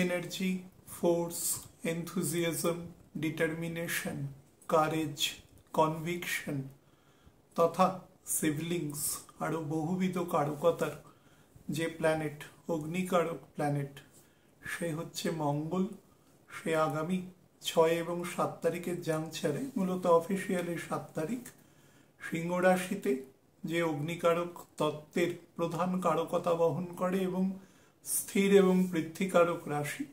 Energy, force, enthusiasm, determination, courage, conviction তথা সিভলিংস আরও বহুবিধ কারকতার যে প্ল্যানেট, অগ্নিকারক প্ল্যানেট, সে হচ্ছে মঙ্গল। সে আগামী 6 এবং 7 তারিখের জাংচারে, মূলত অফিসিয়ালি 7 তারিখ, সিংহ রাশিতে, যে অগ্নিকারক তত্ত্বের প্রধান কারকতা বহন করে এবং স্থির এবং পৃথ্বীকারক রাশি,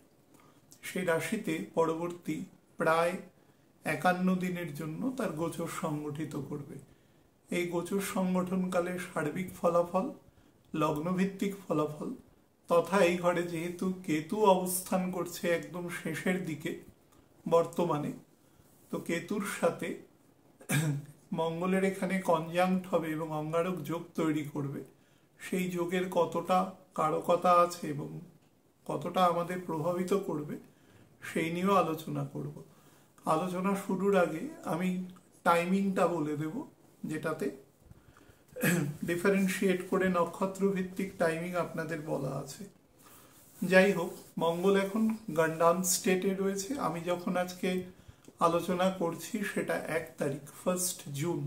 সেই রাশিতে পরবর্তী প্রায় 51 দিনের জন্য তার গোচর সংগঠিত করবে। এই গোচর সংগঠনকালে সার্বিক ফলাফল, লগ্নভিত্তিক ফলাফল তথা এই ঘরে যেহেতু কেতু অবস্থান করছে একদম শেষের দিকে বর্তমানে, তো কেতুর সাথে মঙ্গলের এখানে কনজাংক্ট হবে এবং অঙ্গারক যোগ তৈরি করবে। সেই যোগের কতটা কারকতা আছে এবং কতটা আমাদের প্রভাবিত করবে সেই নিয়েও আলোচনা করব। আলোচনা শুরুর আগে আমি টাইমিংটা বলে দেব, যেটাতে ডিফারেন্সিয়েট করে নক্ষত্র ভিত্তিক টাইমিং আপনাদের বলা আছে। যাই হোক, মঙ্গল এখন গান্ডান স্টেটে রয়েছে। আমি যখন আজকে আলোচনা করছি সেটা 1 তারিখ, 1 জুন।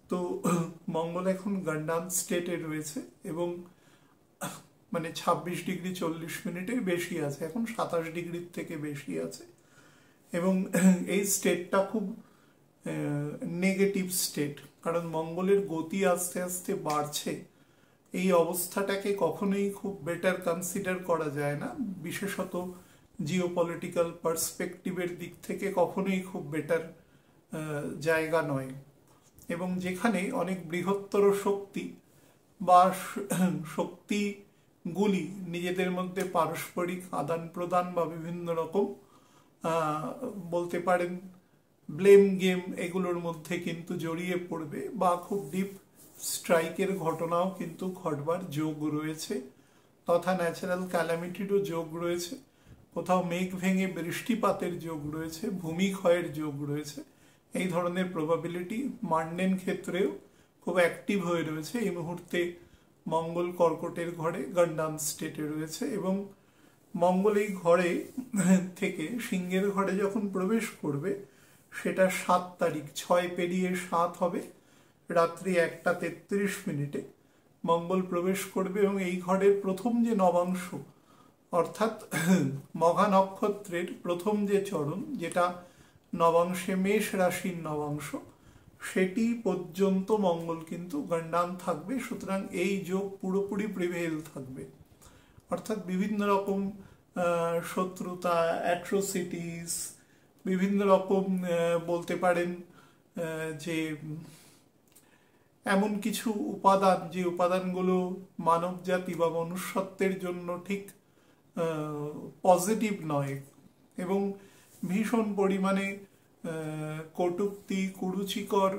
তো মঙ্গল এখন গান্ডান স্টেটে রয়েছে এবং মানে 26 ডিগ্রি 40 মিনিটের বেশি আছে, এখন 27 ডিগ্রির থেকে বেশি আছে। এবং এই স্টেটটা খুব নেগেটিভ স্টেট, কারণ মঙ্গলের গতি আস্তে আস্তে বাড়ছে। এই অবস্থাটাকে কখনোই খুব বেটার কনসিডার করা যায় না, বিশেষত জিওপলিটিক্যাল পার্সপেক্টিভের দিক থেকে কখনোই খুব বেটার জায়গা নয়। এবং যেখানে অনেক বৃহত্তর শক্তি বা শক্তিগুলি নিজেদের মধ্যে পারস্পরিক আদান প্রদান বা বিভিন্ন রকম বলতে পারেন ব্লেম গেম, এগুলোর মধ্যে কিন্তু জড়িয়ে পড়বে বা খুব ডিপ স্ট্রাইকের ঘটনাও কিন্তু ঘটবার যোগ রয়েছে, তথা ন্যাচারাল ক্যালামিটিরও যোগ রয়েছে, কোথাও মেঘ ভেঙে বৃষ্টিপাতের যোগ রয়েছে, ভূমিক্ষয়ের যোগ রয়েছে। এই ধরনের প্রবাবিলিটি মান্ডেন ক্ষেত্রেও খুব অ্যাক্টিভ হয়ে রয়েছে। এই মুহূর্তে মঙ্গল কর্কটের ঘরে গান্ডান স্টেটে রয়েছে এবং মঙ্গল এই ঘরে থেকে সিংহের ঘরে যখন প্রবেশ করবে সেটা 7 তারিখ, 6 পেরিয়ে 7 হবে, রাত্রি 1টা 33 মিনিটে মঙ্গল প্রবেশ করবে এবং এই ঘরের প্রথম যে নবাংশ, অর্থাৎ মঘা নক্ষত্রের প্রথম যে চরণ, যেটা নবাংশে মেষ রাশির নবাংশ, সেটি পর্যন্ত মঙ্গল কিন্তু গান্ডান থাকবে। সুতরাং এই যোগ পুরোপুরি প্রিভেল থাকবে, অর্থাৎ বিভিন্ন রকম শত্রুতা, অ্যাট্রোসিটিস, বিভিন্ন রকম বলতে পারেন যে এমন কিছু উপাদান, যে উপাদানগুলো মানব জাতি বা মনুষ্যত্বের জন্য ঠিক পজিটিভ নয় এবং ভীষণ পরিমাণে কটূক্তি, কুরুচিকর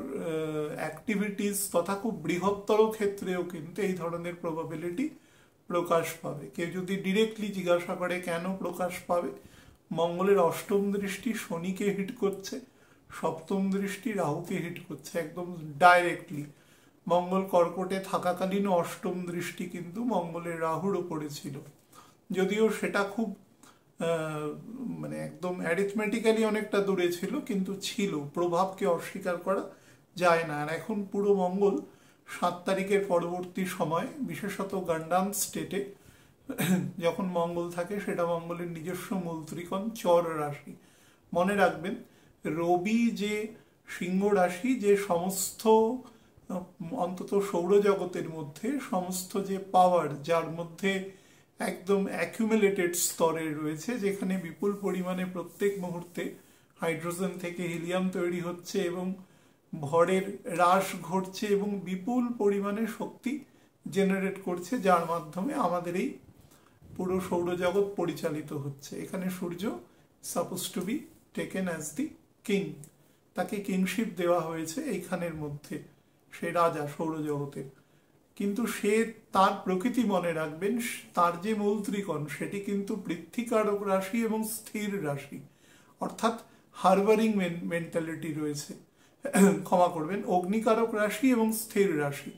অ্যাক্টিভিটিস তথা খুব বৃহত্তর ক্ষেত্রেও কিন্তু এই ধরনের প্রবাবিলিটি প্রকাশ পাবে। কেউ যদি ডিরেক্টলি জিজ্ঞাসা করে কেন প্রকাশ পাবে, মঙ্গলের 8ম দৃষ্টি শনিকে হিট করছে, 7ম দৃষ্টি রাহুকে হিট করছে একদম ডাইরেক্টলি। মঙ্গল কর্কটে থাকাকালীন 8ম দৃষ্টি কিন্তু মঙ্গলের রাহুর ওপরে ছিল, যদিও সেটা খুব মানে একদম অ্যারিথমেটিক্যালি অনেকটা দূরে ছিল, কিন্তু ছিল, প্রভাবকে অস্বীকার করা যায় না। আর এখন পুরো মঙ্গল 7 তারিখের পরবর্তী সময়, বিশেষত গান্ডান স্টেটে যখন মঙ্গল থাকে, সেটা মঙ্গলের নিজস্ব মূল ত্রিকোণ চর রাশি। মনে রাখবেন, রবি যে সিংহ রাশি, যে সমস্ত অন্তত সৌরজগতের মধ্যে সমস্ত যে পাওয়ার, যার মধ্যে একদম অ্যাকুমুলেটেড স্তরে রয়েছে, যেখানে বিপুল পরিমাণে প্রত্যেক মুহূর্তে হাইড্রোজেন থেকে হিলিয়াম তৈরি হচ্ছে এবং ভরের হ্রাস ঘটছে এবং বিপুল পরিমাণে শক্তি জেনারেট করছে, যার মাধ্যমে আমাদের এই পুরো সৌরজগৎ পরিচালিত হচ্ছে। এখানে সূর্য supposed to be taken as the king, তাকে কিংশিপ দেওয়া হয়েছে এইখানের মধ্যে, সে রাজা সৌরজগতের। কিন্তু সে তার প্রকৃতি, মনে রাখবেন, তার যে মূল ত্রিকোণ সেটি কিন্তু পৃথ্বীকারক রাশি এবং স্থির রাশি, অর্থাৎ হারবারিং মেন্টালিটি রয়েছে, ক্ষমা করবেন, অগ্নিকারক রাশি এবং স্থির রাশি,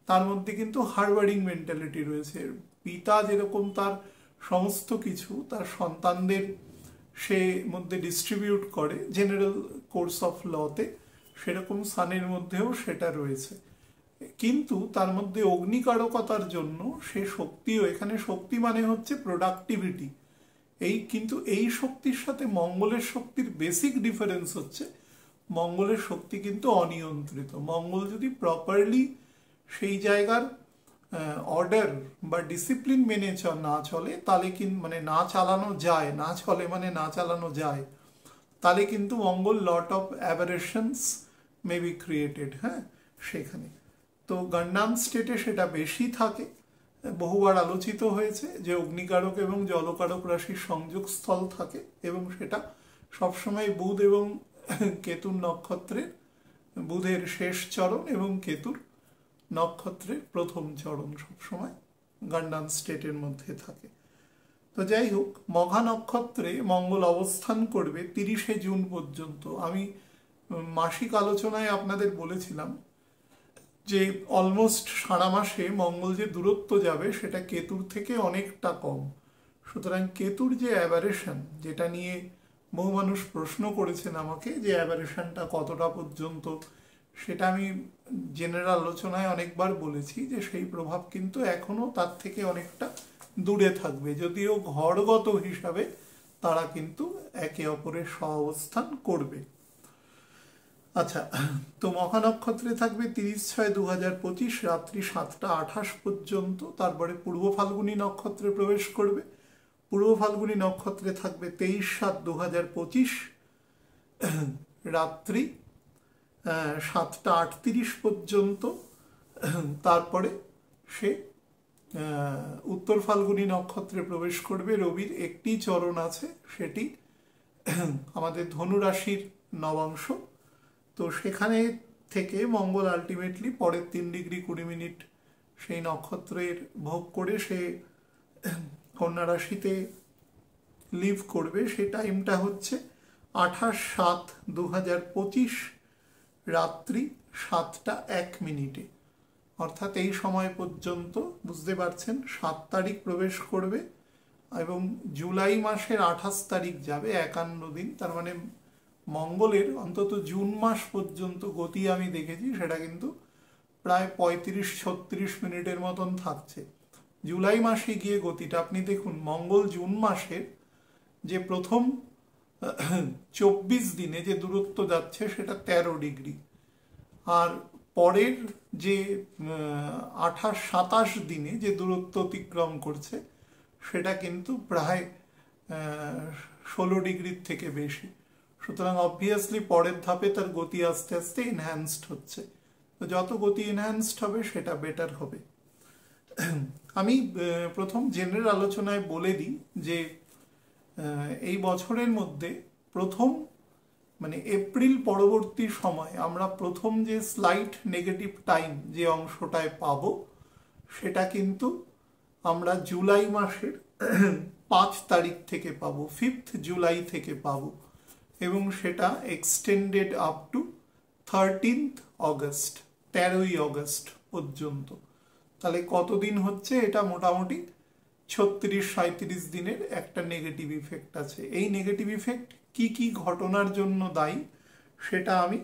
তার মধ্যে কিন্তু হারবারিং মেন্টালিটি রয়েছে। পিতা যেরকম তার সমস্ত কিছু তার সন্তানদের সে মধ্যে ডিস্ট্রিবিউট করে জেনারেল কোর্স অফ লতে, সেরকম সানের মধ্যেও সেটা রয়েছে। কিন্তু তার মধ্যে অগ্নিকারকতার জন্য সে শক্তিও, এখানে শক্তি মানে হচ্ছে প্রোডাক্টিভিটি, কিন্তু এই শক্তির সাথে মঙ্গলের শক্তির বেসিক ডিফারেন্স হচ্ছে মঙ্গলের শক্তি কিন্তু অনিয়ন্ত্রিত। মঙ্গল যদি প্রপারলি সেই জায়গার অর্ডার বা ডিসিপ্লিন মেনে না চলে, তাহলে কিন্তু মানে না চালানো যায়, না চলে মানে না চালানো যায়, তাহলে কিন্তু Mangal lot of aberrations may be created. হ্যাঁ, সেখানে তো গান্ডাম স্টেটে সেটা বেশি থাকে। বহুবার আলোচিত হয়েছে যে অগ্নিকারক এবং জলকারক রাশির সংযোগ স্থল থাকে, এবং সেটা সবসময় বুধ এবং কেতুর নক্ষত্রের, বুধের শেষ চরণ এবং কেতুর নক্ষত্রের প্রথম চরণ সবসময় গান্ডাম স্টেটের মধ্যে থাকে। তো যাই হোক, মঘা নক্ষত্রে মঙ্গল অবস্থান করবে 30শে জুন পর্যন্ত। আমি মাসিক আলোচনায় আপনাদের বলেছিলাম যে অলমোস্ট সারা মাসে মঙ্গল যে দূরত্ব যাবে সেটা কেতুর থেকে অনেকটা কম। সুতরাং কেতুর যে অ্যাবারেশন, যেটা নিয়ে বহু মানুষ প্রশ্ন করেছেন আমাকে যে অ্যাবারেশনটা কতটা পর্যন্ত, সেটা আমি জেনারেল আলোচনায় অনেকবার বলেছি যে সেই প্রভাব কিন্তু এখনো তার থেকে অনেকটা দূরে থাকবে, যদিও ঘরগত হিসাবে তারা কিন্তু একে অপরের সহাবস্থান করবে। আচ্ছা, তো মহা নক্ষত্রে থাকবে 30/6/2025 রাত্রি 7টা 28 পর্যন্ত। তারপরে পূর্ব ফাল্গুনী নক্ষত্রে প্রবেশ করবে। পূর্ব ফাল্গুনী নক্ষত্রে থাকবে 23/7/2025 রাত্রি 7টা 38 পর্যন্ত। তারপরে সে উত্তর ফাল্গুনী নক্ষত্রে প্রবেশ করবে। রবির একটি চরণ আছে, সেটি আমাদের ধনু রাশির নবাংশ। তো সেখানে থেকে মঙ্গল আলটিমেটলি পরের 3°20' সেই নক্ষত্রের ভোগ করে সে কন্যা রাশিতে লিভ করবে। সে টাইমটা হচ্ছে 28/7/2025 রাত্রি 7টা 1 অর্থাৎ এই সময় পর্যন্ত বুঝতে পারছেন 7 তারিখ প্রবেশ করবে এবং জুলাই মাসের 28 তারিখ যাবে, 51 দিন। তার মানে মঙ্গলের অন্তত জুন মাস পর্যন্ত গতি আমি দেখেছি সেটা কিন্তু প্রায় 35-36 মিনিটের মতন থাকছে। জুলাই মাসে গিয়ে গতিটা আপনি দেখুন, মঙ্গল জুন মাসের যে প্রথম 24 দিনে যে দূরত্ব যাচ্ছে সেটা 13°, আর পরের যে 28-27 দিনে যে দূরত্ব অতিক্রম করছে সেটা কিন্তু প্রায় 16° থেকে বেশি। সুতরাং অবভিয়াসলি পরের ধাপে তার গতি আস্তে আস্তে এনহ্যান্সড হচ্ছে। তো যত গতি এনহ্যান্সড হবে সেটা বেটার হবে। আমি প্রথম জেনারেল আলোচনায় বলে দিই যে এই বছরের মধ্যে প্রথম মানে এপ্রিল পরবর্তী সময় আমরা প্রথম যে স্লাইট নেগেটিভ টাইম যে অংশটায় পাব সেটা কিন্তু আমরা জুলাই মাসের 5 তারিখ থেকে পাবো, 5th জুলাই থেকে পাবো, এবং সেটা extended up to 13th August, 13ই অগস্ট পর্যন্ত। তাহলে কতদিন হচ্ছে? এটা মোটামুটি 36-37 দিনের একটা নেগেটিভ ইফেক্ট আছে। এই নেগেটিভ ইফেক্ট কি কি ঘটনার জন্য দায়ী সেটা আমি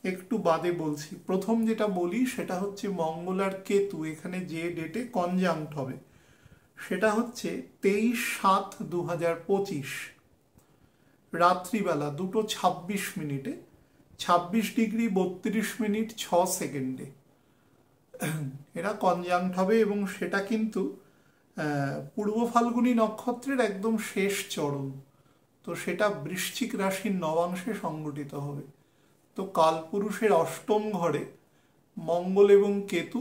একটু বাদে বলছি। প্রথম যেটা বলি সেটা হচ্ছে মঙ্গল আর কেতু এখানে যে ডেটে কনজাংক্ট হবে সেটা হচ্ছে 23/7/2025 রাত্রিবেলা 2:26 26°32'6" এরা কনজাংক্ট হবে, এবং সেটা কিন্তু পূর্ব ফাল্গুনী নক্ষত্রের একদম শেষ চরণ। তো সেটা বৃশ্চিক রাশির নবাংশে সংগঠিত হবে। তো কালপুরুষের অষ্টম ঘরে মঙ্গল এবং কেতু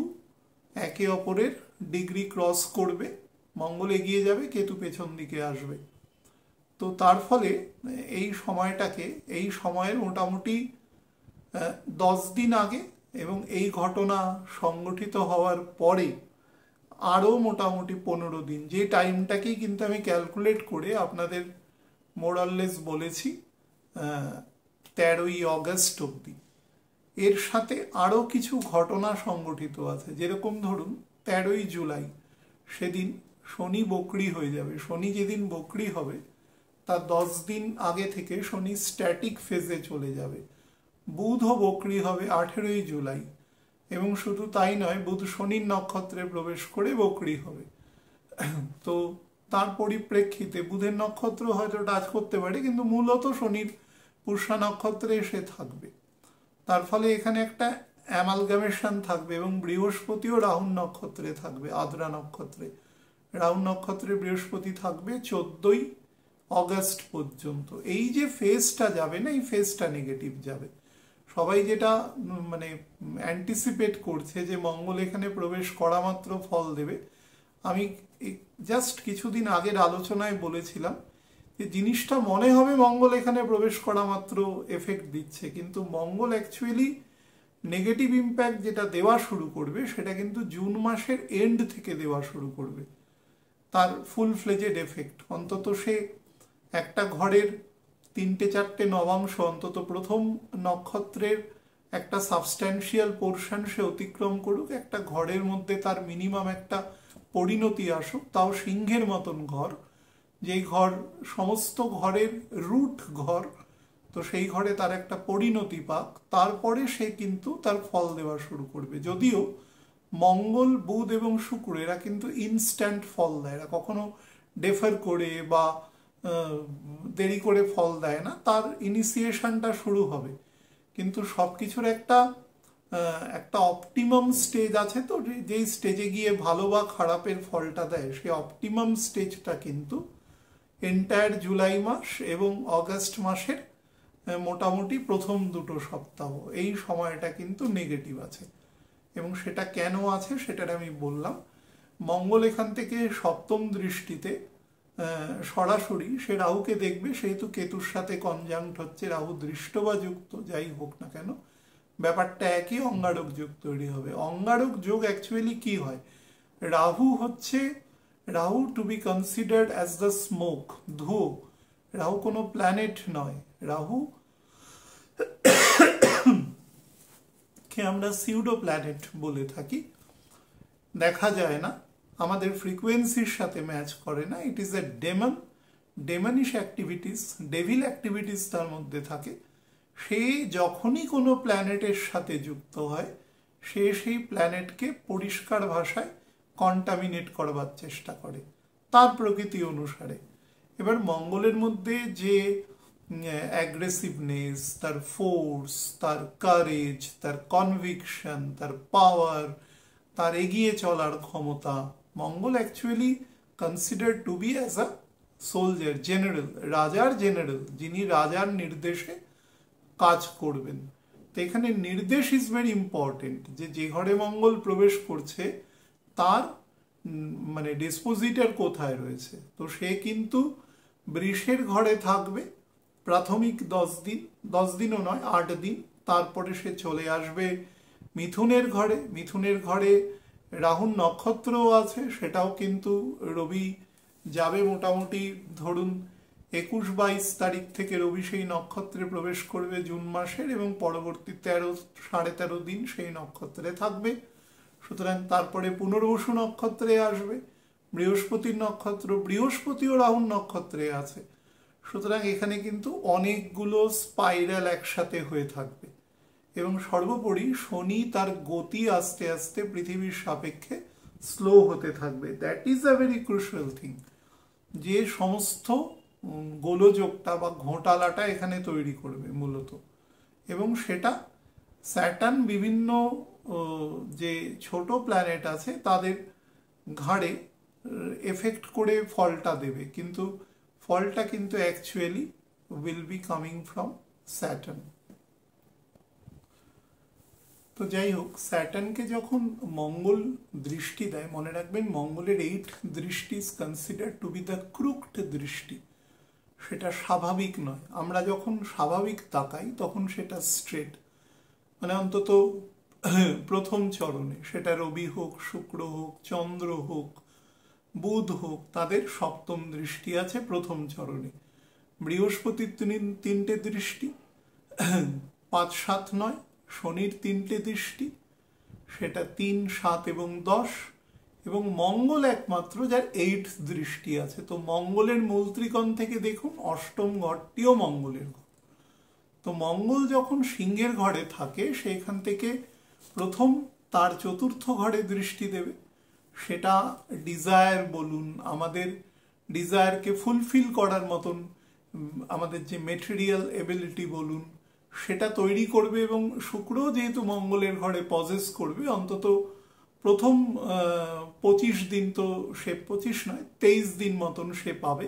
একে অপরের ডিগ্রি ক্রস করবে, মঙ্গল এগিয়ে যাবে, কেতু পেছন দিকে আসবে। তো তার ফলে এই সময়টাকে, এই সময়ের মোটামুটি 10 দিন আগে এবং এই ঘটনা সংগঠিত হওয়ার পরে আরও মোটামুটি 15 দিন, যে টাইমটাকেই কিন্তু আমি ক্যালকুলেট করে আপনাদের মোরাললেস বলেছি 13ই অগস্ট অবধি। এর সাথে আরও কিছু ঘটনা সংগঠিত আছে, যেরকম ধরুন 13ই জুলাই সেদিন শনি বকরি হয়ে যাবে। শনি যেদিন বকরি হবে তার 10 দিন আগে থেকে শনি স্ট্যাটিক ফেজে চলে যাবে। বুধও বকরি হবে 18ই জুলাই, এবং শুধু তাই নয়, বুধ শনির নক্ষত্রে প্রবেশ করে বকরি হবে। তো তার পরিপ্রেক্ষিতে বুধের নক্ষত্র হয়তো টাচ করতে পারে, কিন্তু মূলত শনির পুষ্যা নক্ষত্রে এসে থাকবে। তার ফলে এখানে একটা অ্যামালগামেশন থাকবে, এবং বৃহস্পতিও রাহুর নক্ষত্রে থাকবে, আদ্রা নক্ষত্রে। রাহুর নক্ষত্রে বৃহস্পতি থাকবে 14ই অগস্ট পর্যন্ত। এই যে ফেজটা যাবে না, এই ফেজটা নেগেটিভ যাবে। সবাই যেটা মানে অ্যান্টিসিপেট করছে যে মঙ্গল এখানে প্রবেশ করা মাত্র ফল দেবে, আমি জাস্ট কিছুদিন আগের আলোচনায় বলেছিলাম যে জিনিসটা মনে হবে মঙ্গল এখানে প্রবেশ করা মাত্র এফেক্ট দিচ্ছে, কিন্তু মঙ্গল অ্যাকচুয়ালি নেগেটিভ ইম্প্যাক্ট যেটা দেওয়া শুরু করবে সেটা কিন্তু জুন মাসের এন্ড থেকে দেওয়া শুরু করবে তার ফুল ফ্লেজেড এফেক্ট। অন্তত সে একটা ঘরের 3-4টে নবাংশ, অন্তত প্রথম নক্ষত্রের একটা সাবস্ট্যান্সিয়াল পোর্শন সে অতিক্রম করুক, একটা ঘরের মধ্যে তার মিনিমাম একটা পরিণতি আসুক, তাও সিংহের মতন ঘর, যেই ঘর সমস্ত ঘরের রুট ঘর, তো সেই ঘরে তার একটা পরিণতি পাক, তারপরে সে কিন্তু তার ফল দেওয়া শুরু করবে। যদিও মঙ্গল, বুধ এবং শুক্র এরা কিন্তু ইনস্ট্যান্ট ফল দেয়, এরা কখনো ডেফার করে বা দেরি করে ফল দেয় না, তার ইনিশিয়েশনটা শুরু হবে। কিন্তু সব কিছুর একটা অপটিমাম স্টেজ আছে, তো যেই স্টেজে গিয়ে ভালো বা খারাপের ফলটা দেয়, সেই অপটিমাম স্টেজটা কিন্তু এন্টায়ার জুলাই মাস এবং অগাস্ট মাসের মোটামুটি প্রথম 2 সপ্তাহ, এই সময়টা কিন্তু নেগেটিভ আছে। এবং সেটা কেন আছে সেটা আমি বললাম। মঙ্গল এখান থেকে সপ্তম দৃষ্টিতে সরাসরি সে রাহুকে দেখবে, সেহেতু কেতুর সাথে কনজাংক্ট হচ্ছে, রাহু দৃষ্ট বা যুক্ত যাই হোক না কেন, ব্যাপারটা একই, অঙ্গারক যোগ তৈরি হবে। অঙ্গারক যোগ অ্যাকচুয়ালি কি হয়? Rahu to be considered as the smoke, ধুয়ো। রাহু কোনো প্ল্যানেট নয়, রাহু কে আমরা সিউডো প্ল্যানেট বলে থাকি, দেখা যায় না, আমাদের ফ্রিকোয়েন্সির সাথে ম্যাচ করে না। It is a demonish activities, devil activities তার মধ্যে থাকে। সে যখনই কোনো প্ল্যানেটের সাথে যুক্ত হয়, সে সেই প্ল্যানেটকে পরিষ্কার ভাষায় কন্টামিনেট করবার চেষ্টা করে তার প্রকৃতি অনুসারে। এবার মঙ্গলের মধ্যে যে অ্যাগ্রেসিভনেস, তার ফোর্স, তার কারেজ, তার কনভিকশন, তার পাওয়ার, তার এগিয়ে চলার ক্ষমতা, Mangal actually considered to be as a soldier, general, রাজার জেনারেল, যিনি রাজার নির্দেশে কাজ করবেন। তো এখানে নির্দেশ ইজ ভেরি ইম্পর্টেন্ট, যে ঘরে মঙ্গল প্রবেশ করছে তার মানে ডিসপোজিটার কোথায় রয়েছে। তো সে কিন্তু বৃষের ঘরে থাকবে প্রাথমিক 10 দিনও নয়, 8 দিন, তারপরে সে চলে আসবে মিথুনের ঘরে। মিথুনের ঘরে রাহুর নক্ষত্রও আছে, সেটাও কিন্তু রবি যাবে মোটামুটি ধরুন 21-22 তারিখ থেকে রবি সেই নক্ষত্রে প্রবেশ করবে জুন মাসের, এবং পরবর্তী 13-13.5 দিন সেই নক্ষত্রে থাকবে। সুতরাং তারপরে পুনর্বসু নক্ষত্রে আসবে, বৃহস্পতির নক্ষত্র, বৃহস্পতিও রাহুর নক্ষত্রে আছে। সুতরাং এখানে কিন্তু অনেকগুলো স্পাইরাল একসাথে হয়ে থাকবে, এবং সর্বোপরি শনি তার গতি আস্তে আস্তে পৃথিবীর সাপেক্ষে স্লো হতে থাকবে। That is a very crucial thing, যে সমস্ত গোলযোগটা বা ঘোটালাটা এখানে তৈরি করবে মূলত। এবং সেটা স্যাটার্ন বিভিন্ন যে ছোট প্ল্যানেট আছে তাদের ঘাড়ে এফেক্ট করে ফলটা দেবে, কিন্তু ফলটা কিন্তু actually will be coming from Saturn. তো যাই হোক, স্যাটার্নকে যখন মঙ্গল দৃষ্টি দেয়, মনে রাখবেন মঙ্গলের 8 দৃষ্টি is consider to be the crooked দৃষ্টি, সেটা স্বাভাবিক নয়। আমরা যখন স্বাভাবিক তাকাই তখন সেটা স্ট্রেট, মানে অন্তত প্রথম চরণে, সেটা রবি হোক, শুক্র হোক, চন্দ্র হোক, বুধ হোক, তাদের সপ্তম দৃষ্টি আছে প্রথম চরণে। বৃহস্পতির 3টে দৃষ্টি, 5, 7, 9, শনির 3টে দৃষ্টি, সেটা 3, 7 এবং 10, এবং মঙ্গল একমাত্র যার 8th দৃষ্টি আছে। তো মঙ্গলের মূল ত্রিকোণ থেকে দেখুন অষ্টম ঘরটিও মঙ্গলের ঘর। তো মঙ্গল যখন সিংহের ঘরে থাকে সেইখান থেকে প্রথম তার চতুর্থ ঘরে দৃষ্টি দেবে। সেটা ডিজায়ার বলুন, আমাদের ডিজায়ারকে ফুলফিল করার মতন আমাদের যে মেটেরিয়াল এবিলিটি বলুন সেটা তৈরি করবে। এবং শুক্র যেহেতু মঙ্গলের ঘরে পজেস করবে, অন্তত প্রথম 25 দিন, তো সে 25 নয় 23 দিন মতন সে পাবে।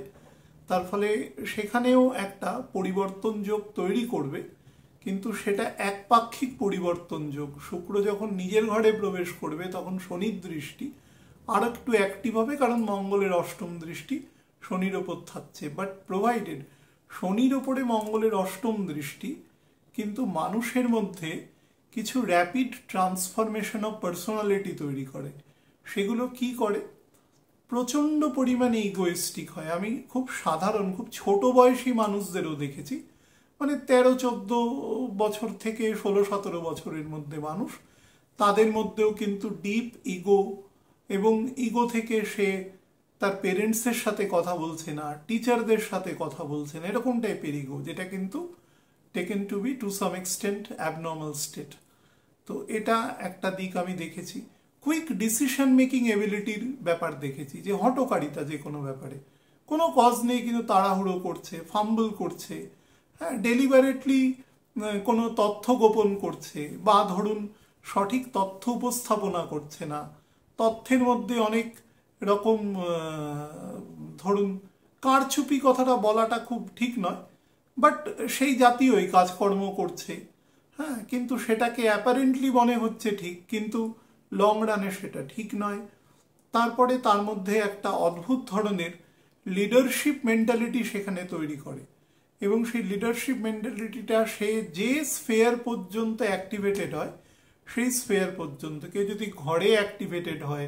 তার ফলে সেখানেও একটা পরিবর্তন যোগ তৈরি করবে, কিন্তু সেটা একপাক্ষিক পরিবর্তন যোগ। শুক্র যখন নিজের ঘরে প্রবেশ করবে তখন শনির দৃষ্টি আর একটু অ্যাক্টিভ হবে, কারণ মঙ্গলের অষ্টম দৃষ্টি শনির ওপর থাকছে। বাট প্রোভাইডেড শনির ওপরে মঙ্গলের অষ্টম দৃষ্টি কিন্তু মানুষের মধ্যে কিছু র্যাপিড ট্রান্সফরমেশন অফ পার্সোনালিটি তৈরি করে। সেগুলো কি করে? প্রচণ্ড পরিমাণে ইগোয়েস্টিক হয়। আমি খুব সাধারণ খুব ছোট বয়সী মানুষদেরও দেখেছি, মানে 13-14 বছর থেকে 16-17 বছরের মধ্যে মানুষ, তাদের মধ্যেও কিন্তু ডিপ ইগো, এবং ইগো থেকে সে তার পেরেন্টসের সাথে কথা বলছে না, টিচারদের সাথে কথা বলছে না, এরকম টাইপের ইগো, যেটা কিন্তু taken to be to some extent abnormal state. তো এটা একটা দিক আমি দেখেছি। কুইক ডিসিশন মেকিং এবিলিটির ব্যাপার দেখেছি, যে হঠকারিতা যে কোনো ব্যাপারে, কোনো কজ নেই কিন্তু তাড়াহুড়ো করছে, ফাম্বল করছে, হ্যাঁ, ডেলিবারেটলি কোনো তথ্য গোপন করছে, বা ধরুন সঠিক তথ্য উপস্থাপনা করছে না, তথ্যের মধ্যে অনেক রকম ধরুন কারচুপি, কথাটা বলাটা খুব ঠিক নয়, বাট সেই জাতীয়ই কাজকর্ম করছে, হ্যাঁ, কিন্তু সেটাকে অ্যাপারেন্টলি মনে হচ্ছে ঠিক, কিন্তু লং রানে সেটা ঠিক নয়। তারপরে তার মধ্যে একটা অদ্ভুত ধরনের লিডারশিপ মেন্টালিটি সেখানে তৈরি করে, এবং সেই লিডারশিপ মেন্টালিটিটা সে যে স্ফেয়ার পর্যন্ত অ্যাক্টিভেটেড হয় সেই স্ফেয়ার পর্যন্ত। কেউ যদি ঘরে অ্যাক্টিভেটেড হয়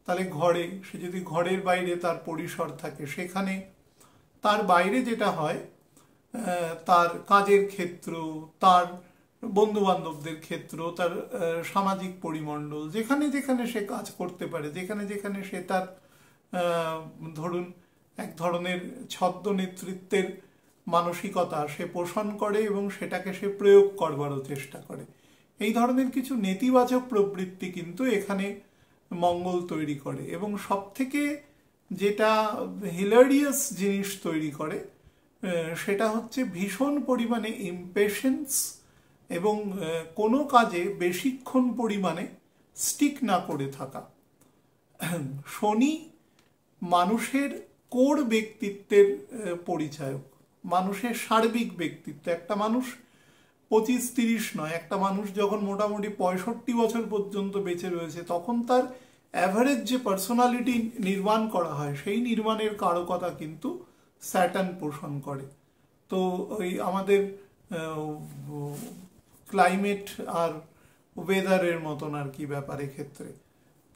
তাহলে ঘরে, সে যদি ঘরের বাইরে তার পরিসর থাকে সেখানে, তার বাইরে যেটা হয় তার কাজের ক্ষেত্র, তার বন্ধু বান্ধবদের ক্ষেত্র, তার সামাজিক পরিমণ্ডল, যেখানে যেখানে সে কাজ করতে পারে, যেখানে যেখানে সে তার ধরুন এক ধরনের ছদ্ম নেতৃত্বের মানসিকতা সে পোষণ করে এবং সেটাকে সে প্রয়োগ করবারও চেষ্টা করে, এই ধরনের কিছু নেতিবাচক প্রবৃত্তি কিন্তু এখানে মঙ্গল তৈরি করে। এবং সব থেকে যেটা হিলারিয়াস জিনিস তৈরি করে সেটা হচ্ছে ভীষণ পরিমাণে ইমপেশেন্স, এবং কোনো কাজে বেশিক্ষণ পরিমাণে স্টিক না করে থাকা। শনি মানুষের কোর ব্যক্তিত্বের পরিচায়ক, মানুষের সার্বিক ব্যক্তিত্ব। একটা মানুষ 25-30 নয়, একটা মানুষ যখন মোটামুটি 65 বছর পর্যন্ত বেঁচে রয়েছে তখন তার অ্যাভারেজ যে পার্সোনালিটি নির্মাণ করা হয় সেই নির্মাণের কারকতা কিন্তু স্যাটার্ন পোষণ করে। তো ওই আমাদের ক্লাইমেট আর ওয়েদারের মতন আর কি ব্যাপারে ক্ষেত্রে,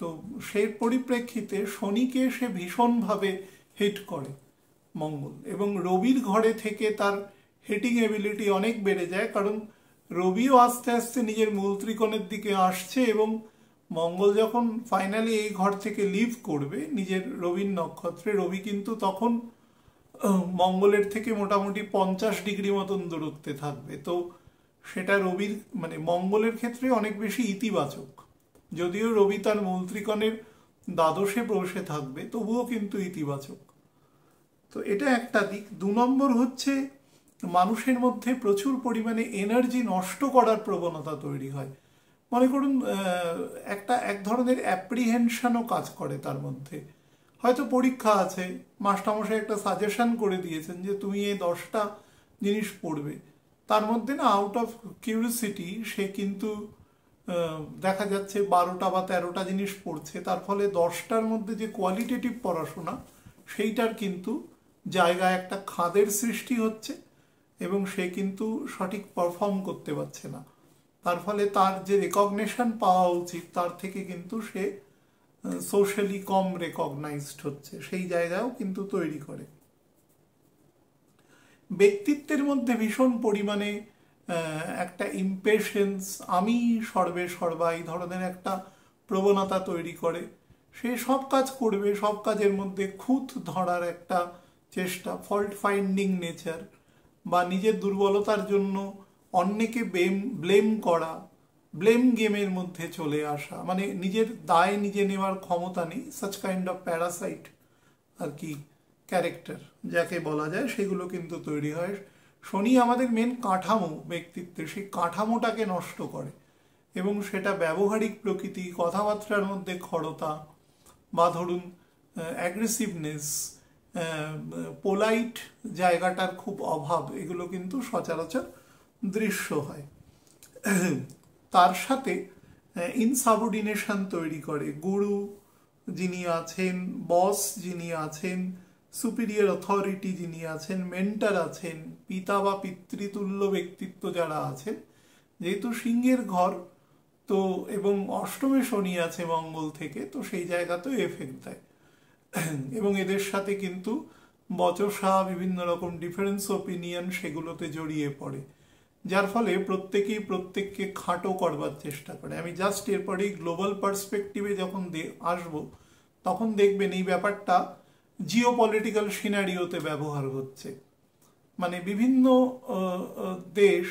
তো সেই পরিপ্রেক্ষিতে শনিকে সে ভীষণভাবে হিট করে মঙ্গল, এবং রবির ঘরে থেকে তার হিটিং এবিলিটি অনেক বেড়ে যায়, কারণ রবিও আস্তে আস্তে নিজের মূল ত্রিকোণের দিকে আসছে, এবং মঙ্গল যখন ফাইনালি এই ঘর থেকে লিভ করবে নিজের রবির নক্ষত্রে, রবি কিন্তু তখন মঙ্গলের থেকে মোটামুটি 50 ডিগ্রি মতন দূরত্বে থাকবে। তো সেটা রবির মানে মঙ্গলের ক্ষেত্রে অনেক বেশি ইতিবাচক, যদিও রবি তার মূল ত্রিকোণের দ্বাদশে বসে থাকবে তবুও কিন্তু ইতিবাচক। তো এটা একটা দিক। 2 নম্বর হচ্ছে মানুষের মধ্যে প্রচুর পরিমাণে এনার্জি নষ্ট করার প্রবণতা তৈরি হয়। মনে করুন এক ধরনের অ্যাপ্রিহেনশনও কাজ করে তার মধ্যে। হয়তো পরীক্ষা আছে, মাস্টারমশাই একটা সাজেশন করে দিয়েছেন যে তুমি এই 10টা জিনিস পড়বে, তার মধ্যে না আউট অফ কিউরিসিটি সে কিন্তু দেখা যাচ্ছে 12টা বা 13টা জিনিস পড়ছে, তার ফলে 10টার মধ্যে যে কোয়ালিটেটিভ পড়াশোনা সেইটার কিন্তু জায়গায় একটা খাদের সৃষ্টি হচ্ছে, এবং সে কিন্তু সঠিক পারফর্ম করতে পারছে না। তার ফলে তার যে রেকগনিশন পাওয়া উচিত তার থেকে কিন্তু সে সোশ্যালি কম রেকগনাইজড হচ্ছে, সেই জায়গাও কিন্তু তৈরি করে। ব্যক্তিত্বের মধ্যে ভীষণ পরিমাণে একটা ইমপেশেন্স, আমি সর্বে সর্বা এই ধরনের একটা প্রবণতা তৈরি করে। সে সব কাজ করবে, সব কাজের মধ্যে খুঁত ধরার একটা চেষ্টা, ফল্ট ফাইন্ডিং নেচার, বা নিজের দুর্বলতার জন্য অন্যকে ব্লেম করা, ব্লেম গেমের মধ্যে চলে আসা, মানে নিজের দায় নিজে নেওয়ার ক্ষমতা নেই, সাচ কাইন্ড অফ প্যারাসাইট আর কি ক্যারেক্টার যাকে বলা যায়, সেগুলো কিন্তু তৈরি হয়। শনি আমাদের মেন কাঠামো, ব্যক্তিত্বের সেই কাঠামোটাকে নষ্ট করে, এবং সেটা ব্যবহারিক প্রকৃতি, কথাবার্তার মধ্যে খরতা, বা ধরুন অ্যাগ্রেসিভনেস, পোলাইট জায়গাটার খুব অভাব, এগুলো কিন্তু সচরাচর দৃশ্য হয়। তার সাথে ইনসাবঅর্ডিনেশন তৈরি করে। গুরু যিনি আছেন, বস যিনি আছেন, সুপিরিয়র অথরিটি যিনি আছেন, মেন্টার আছেন, পিতা বা পিতৃতুল্য ব্যক্তিত্ব যারা আছেন, যেহেতু সিংহের ঘর তো, এবং অষ্টমে শনি আছে মঙ্গল থেকে, তো সেই জায়গাতেও এফেক্ট দেয়। এবং এদের সাথে কিন্তু বচসা, বিভিন্ন রকম ডিফারেন্স ওপিনিয়ন সেগুলোতে জড়িয়ে পড়ে, যার ফলে প্রত্যেকেই প্রত্যেককে খাটো করবার চেষ্টা করে। আমি জাস্ট এরপরেই গ্লোবাল পার্সপেক্টিভে যখন আসব, তখন দেখবেন এই ব্যাপারটা জিও পলিটিক্যাল সিনারিওতে ব্যবহার হচ্ছে। মানে বিভিন্ন দেশ,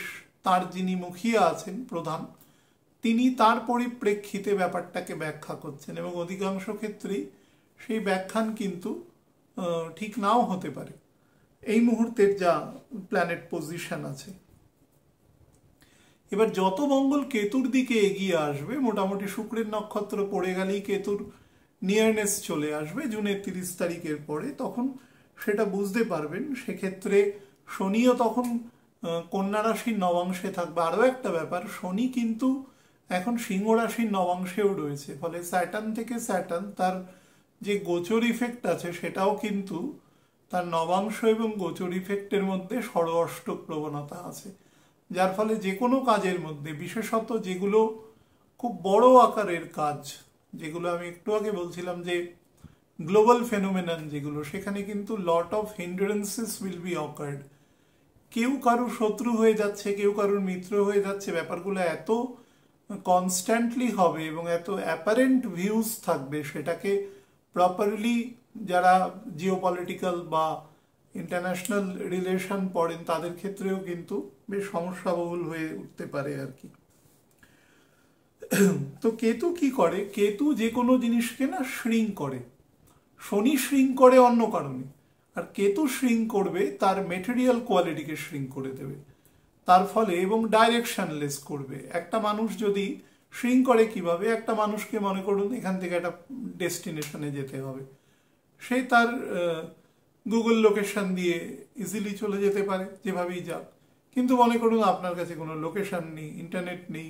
তার যিনি মুখিয়া আছেন প্রধান, তিনি তার পরিপ্রেক্ষিতে ব্যাপারটাকে ব্যাখ্যা করছেন, এবং অধিকাংশ ক্ষেত্রেই সেই ব্যাখ্যান কিন্তু ঠিক নাও হতে পারে এই মুহূর্তের যা প্ল্যানেট পজিশন আছে। এবার যত মঙ্গল কেতুর দিকে এগিয়ে আসবে, মোটামুটি শুক্রের নক্ষত্র পড়ে গেলেই কেতুর নিয়ারনেস চলে আসবে জুনের 30 তারিখের পরে, তখন সেটা বুঝতে পারবেন। সেক্ষেত্রে শনিও তখন কন্যা রাশির নবাংশে থাকবে। আরও একটা ব্যাপার, শনি কিন্তু এখন সিংহ রাশির নবাংশেও রয়েছে, ফলে স্যাটার্ন থেকে স্যাটার্ন তার যে গোচর ইফেক্ট আছে সেটাও কিন্তু তার নবাংশ এবং গোচর ইফেক্টের মধ্যে ষড়অষ্টক প্রবণতা আছে, যার ফলে যে কোনো কাজের মধ্যে, বিশেষত যেগুলো খুব বড় আকারের কাজ, যেগুলো আমি একটু আগে বলছিলাম যে গ্লোবাল ফেনোমেনন যেগুলো, সেখানে কিন্তু lot of hindrances will be occurred. কেউ কারুর শত্রু হয়ে যাচ্ছে, কেউ কারুর মিত্র হয়ে যাচ্ছে, ব্যাপারগুলো এত কনস্ট্যান্টলি হবে এবং এত অ্যাপারেন্ট ভিউজ থাকবে, সেটাকে প্রপারলি যারা জিওপলিটিক্যাল বা ইন্টারন্যাশনাল রিলেশন পড়েন তাদের ক্ষেত্রেও কিন্তু বেশ সমস্যাবহুল হয়ে উঠতে পারে আর কি। তো কেতু কি করে? কেতু যে কোনো জিনিসকে না শ্রিঙ্ক করে। শনি শ্রিঙ্ক করে অন্য কারণে, আর কেতু শ্রিঙ্ক করবে তার মেটেরিয়াল কোয়ালিটিকে শ্রিঙ্ক করে দেবে তার ফলে, এবং ডাইরেকশনলেস করবে। একটা মানুষ যদি শ্রিঙ্ক করে কিভাবে, একটা মানুষকে মনে করুন এখান থেকে একটা ডেস্টিনেশনে যেতে হবে, সে তার গুগল লোকেশন দিয়ে ইজিলি চলে যেতে পারে যেভাবেই যাক, কিন্তু মনে করুন আপনার কাছে কোনো লোকেশন নেই, ইন্টারনেট নেই,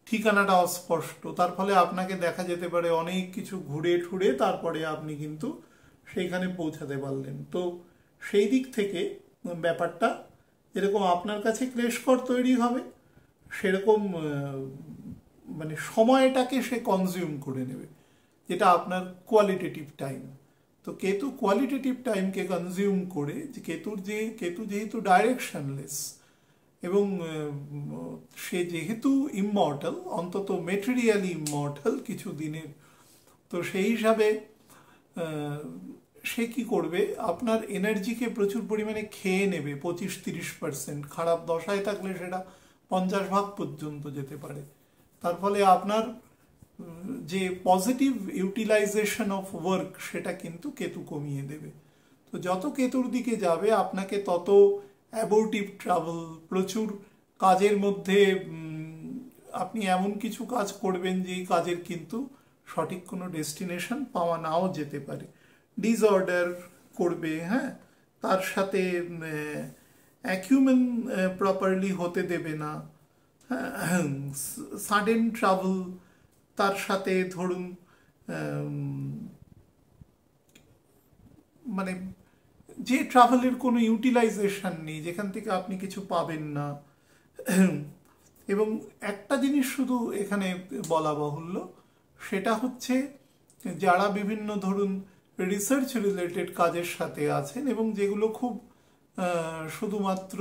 ঠিকানাটা অস্পষ্ট, তার ফলে আপনাকে দেখা যেতে পারে অনেক কিছু ঘুরে ঠুরে তারপরে আপনি কিন্তু সেইখানে পৌঁছাতে পারলেন। তো সেই দিক থেকে ব্যাপারটা যেরকম আপনার কাছে ক্লেশকর তৈরি হবে, সেরকম মানে সময়টাকে সে কনজিউম করে নেবে, যেটা আপনার কোয়ালিটেটিভ টাইম। তো কেতু কোয়ালিটেটিভ টাইমকে কনজিউম করে, যে কেতু যেহেতু ডাইরেকশনলেস এবং সে যেহেতু ইমমর্টাল, অন্তত মেটেরিয়ালি ইমমর্টাল কিছু দিনের, তো সেই হিসাবে সে কি করবে, আপনার এনার্জিকে প্রচুর পরিমাণে খেয়ে নেবে, 25-30%। খারাপ দশায় থাকলে সেটা 50 ভাগ পর্যন্ত যেতে পারে। তার ফলে আপনার যে পজিটিভ ইউটিলাইজেশন অফ ওয়ার্ক সেটা কিন্তু কেতু কমিয়ে দেবে। তো যত কেতুর দিকে যাবে আপনাকে তত অ্যাবোর্টিভ ট্রাভেল, প্রচুর কাজের মধ্যে আপনি এমন কিছু কাজ করবেন যেই কাজের কিন্তু সঠিক কোনো ডেস্টিনেশন পাওয়া নাও যেতে পারে, ডিসঅর্ডার করবে, হ্যাঁ, তার সাথে অ্যাকিউমেন প্রপারলি হতে দেবে না, হ্যাঁ, সাডেন ট্রাভেল, তার সাথে ধরুন মানে যে ট্রাভেলের কোনো ইউটিলাইজেশন নেই, যেখান থেকে আপনি কিছু পাবেন না। এবং একটা জিনিস শুধু এখানে বলা বাহুল্য, সেটা হচ্ছে যারা বিভিন্ন ধরুন রিসার্চ রিলেটেড কাজের সাথে আছেন, এবং যেগুলো খুব শুধুমাত্র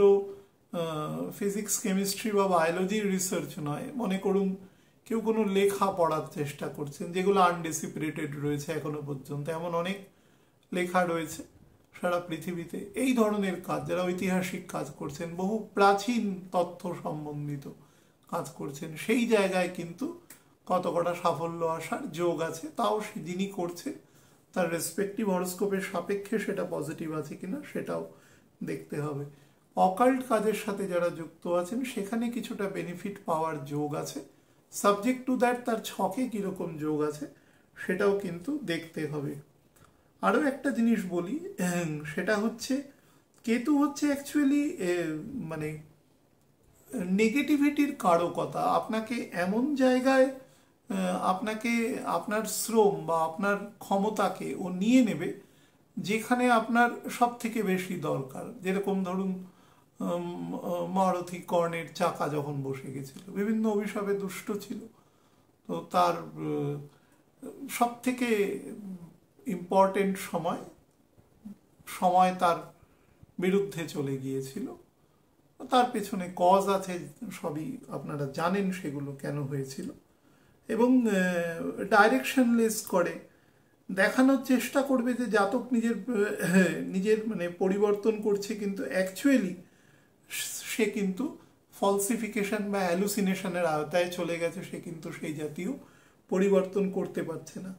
ফিজিক্স, কেমিস্ট্রি বা বায়োলজির রিসার্চ নয়, মনে করুন কেউ কোনো লেখা পড়ার চেষ্টা করছেন যেগুলো আনডিসিপ্রেটেড রয়েছে এখনো পর্যন্ত, এমন অনেক লেখা রয়েছে সারা পৃথিবীতে। এই ধরনের কাজ, যারা ঐতিহাসিক কাজ করছেন, বহু প্রাচীন তথ্য সম্বন্ধিত কাজ করছেন, সেই জায়গায় কিন্তু কতটা সাফল্য আসার যোগ আছে। তাও যিনি করছেন তার রেসপেক্টিভ হরোস্কোপের সাপেক্ষে সেটা পজিটিভ আছে কিনা সেটাও দেখতে হবে। অকাল্ট কাজের সাথে যারা যুক্ত আছেন সেখানে কিছুটা বেনিফিট পাওয়ার যোগ আছে, সাবজেক্ট টু দ্যাট তার ছকে কীরকম যোগ আছে সেটাও কিন্তু দেখতে হবে। আরও একটা জিনিস বলি, সেটা হচ্ছে কেতু হচ্ছে অ্যাকচুয়ালি মানে নেগেটিভিটির কারকতা। আপনাকে এমন জায়গায় আপনাকে আপনার শ্রম বা আপনার ক্ষমতাকে ও নিয়ে নেবে যেখানে আপনার সব থেকে বেশি দরকার। যেরকম ধরুন মারুতি কর্ণের চাকা যখন বসে গেছিল, বিভিন্ন অভিশাপে দুষ্ট ছিল, তো তার সব থেকে ইম্পর্টেন্ট সময় তার বিরুদ্ধে চলে গিয়েছিল। তার পেছনে কজ আছে, সবই আপনারা জানেন সেগুলো কেন হয়েছিল। এবং ডাইরেকশনলেস করে দেখানোর চেষ্টা করবে যে জাতক নিজের মানে পরিবর্তন করছে, কিন্তু অ্যাকচুয়ালি সে কিন্তু ফলসিফিকেশন বা হ্যালুসিনেশনের আওতায় চলে গেছে, সে কিন্তু সেই জাতীয় পরিবর্তন করতে পারছে না।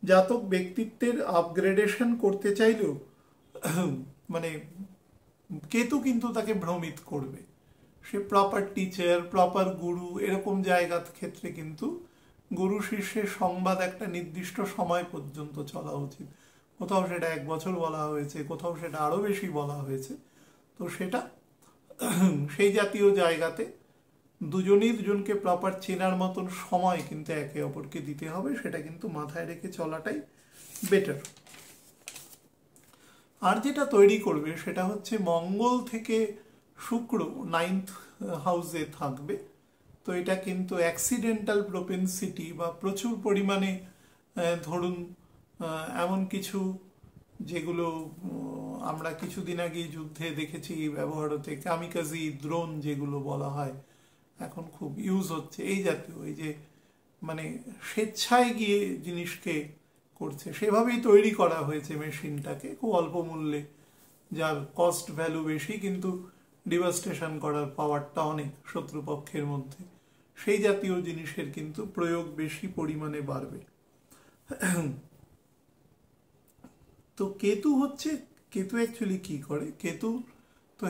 জাতক ব্যক্তিত্বের আপগ্রেডেশন করতে চাইলেও মানে কেতু কিন্তু তাকে ভ্রমিত করবে। সে প্রপার টিচার, প্রপার গুরু, এরকম জায়গার ক্ষেত্রে কিন্তু গুরু শিষ্যের সংবাদ একটা নির্দিষ্ট সময় পর্যন্ত চলা উচিত। কোথাও সেটা 1 বছর বলা হয়েছে, কোথাও সেটা আরও বেশি বলা হয়েছে। তো সেটা সেই জাতীয় জায়গাতে দুজনকে প্রপার চেনার মতন সময় কিন্তু একে অপরকে দিতে হবে, সেটা কিন্তু মাথায় রেখে চলাটাই বেটার। আর যেটা তৈরি করবে সেটা হচ্ছে মঙ্গল থেকে শুক্র 9th হাউসে থাকবে। তো এটা কিন্তু অ্যাক্সিডেন্টাল প্রোপেন্সিটি বা প্রচুর পরিমাণে ধরুন এমন কিছু যেগুলো আমরা কিছুদিন আগে যুদ্ধে দেখেছি ব্যবহার হতে, কামিকাজি ড্রোন যেগুলো বলা হয়, এখন খুব ইউজ হচ্ছে এই জাতীয়, এই যে মানে স্বেচ্ছায় গিয়ে জিনিসকে করছে, সেভাবেই তৈরি করা হয়েছে মেশিনটাকে খুব অল্প মূল্যে, যার কস্ট ভ্যালু বেশি কিন্তু ডিভাস্টেশন করার পাওয়ারটা অনেক শত্রুপক্ষের মধ্যে। সেই জাতীয় জিনিসের কিন্তু প্রয়োগ বেশি পরিমাণে বাড়বে। তো কেতু অ্যাকচুয়ালি কি করে? কেতু তো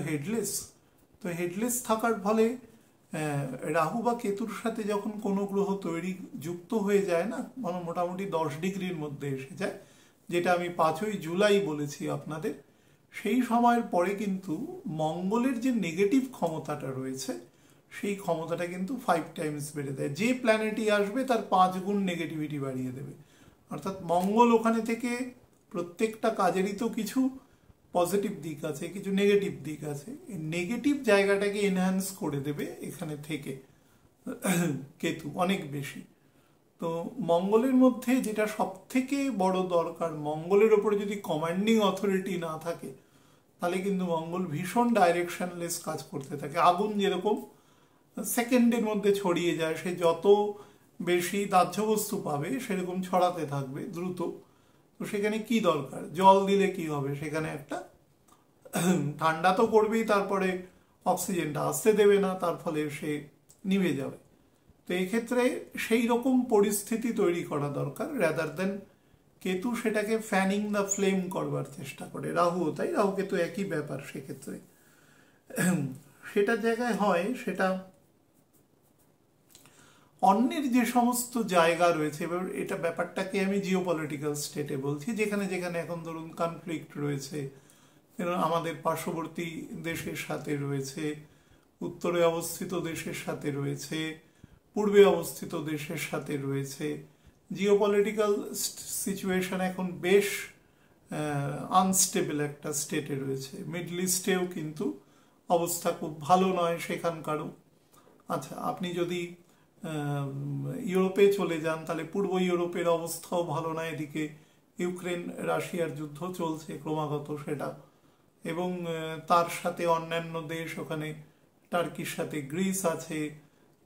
হেডলেস থাকার ফলে রাহু বা কেতুর সাথে যখন কোনো গ্রহ যুক্ত হয়ে যায় না, মানে মোটামুটি 10 ডিগ্রির মধ্যে এসে যায়, যেটা আমি 5ই জুলাই বলেছি আপনাদের, সেই সময়ের পরে কিন্তু মঙ্গলের যে নেগেটিভ ক্ষমতাটা রয়েছে সেই ক্ষমতাটা কিন্তু 5 টাইমস বেড়ে দেয়। যে প্ল্যানেটই আসবে তার 5 গুণ নেগেটিভিটি বাড়িয়ে দেবে। অর্থাৎ মঙ্গল ওখানে থেকে প্রত্যেকটা কাজেরই তো কিছু পজিটিভ দিক আছে, কিছু নেগেটিভ দিক আছে, এই নেগেটিভ জায়গাটাকে এনহ্যান্স করে দেবে এখানে থেকে কেতু অনেক বেশি। তো মঙ্গলের মধ্যে যেটা সব থেকে বড় দরকার, মঙ্গলের ওপরে যদি কমান্ডিং অথরিটি না থাকে তাহলে কিন্তু মঙ্গল ভীষণ ডাইরেকশনলেস কাজ করতে থাকে। আগুন যেরকম সেকেন্ডের মধ্যে ছড়িয়ে যায়, সে যত বেশি দাহ্য বস্তু পাবে সেরকম ছড়াতে থাকবে দ্রুত। তো সেখানে কি দরকার? জল দিলে কি হবে? সেখানে একটা ঠান্ডা তো করবেই, তারপরে অক্সিজেনটা আসতে দেবে না, তার ফলে সে নিভে যাবে। তো এই ক্ষেত্রে সেই রকম পরিস্থিতি তৈরি করা দরকার, রাদার দেন কেতু সেটাকে ফ্যানিং দ্য ফ্লেম করবার চেষ্টা করে। রাহুও তাই, রাহু কেতু একই ব্যাপার। সেক্ষেত্রে সেটা জায়গায় হয়, সেটা অন্যের যে সমস্ত জায়গা রয়েছে, এবার এটা ব্যাপারটাকে আমি জিওপলিটিক্যাল স্টেটে বলছি, যেখানে যেখানে এখন ধরুন কনফ্লিক্ট রয়েছে, আমাদের পার্শ্ববর্তী দেশের সাথে রয়েছে, উত্তরে অবস্থিত দেশের সাথে রয়েছে, পূর্বে অবস্থিত দেশের সাথে রয়েছে। জিওপলিটিক্যাল সিচুয়েশন এখন বেশ আনস্টেবল একটা স্টেটে রয়েছে। মিডল ইস্টেও কিন্তু অবস্থা খুব ভালো নয় সেখানকারও। আচ্ছা, আপনি যদি ইউরোপে চলে যান তাহলে পূর্ব ইউরোপের অবস্থাও ভালো না। এদিকে ইউক্রেন রাশিয়ার যুদ্ধ চলছে ক্রমাগত সেটা, এবং তার সাথে অন্যান্য দেশ, ওখানে টার্কির সাথে গ্রিস আছে,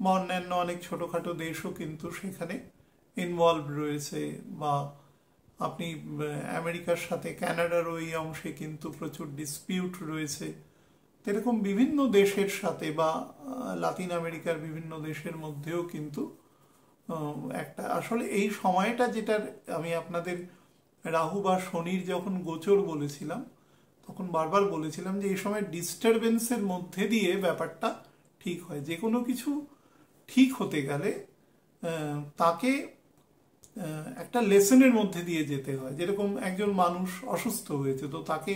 বা অন্যান্য অনেক ছোটোখাটো দেশও কিন্তু সেখানে ইনভলভ রয়েছে, বা আপনি আমেরিকার সাথে কানাডার ওই অংশে কিন্তু প্রচুর ডিসপিউট রয়েছে। এরকম বিভিন্ন দেশের সাথে বা লাতিন আমেরিকার বিভিন্ন দেশের মধ্যেও কিন্তু একটা আসলে এই সময়টা, যেটা আমি আপনাদের রাহু বা শনির যখন গোচর বলেছিলাম তখন বারবার বলেছিলাম যে এই সময় ডিস্টারবেন্সের মধ্যে দিয়ে ব্যাপারটা ঠিক হয়। যে কোনো কিছু ঠিক হতে গেলে তাকে একটা লেসনের মধ্যে দিয়ে যেতে হয়। যেরকম একজন মানুষ অসুস্থ হয়েছে, তো তাকে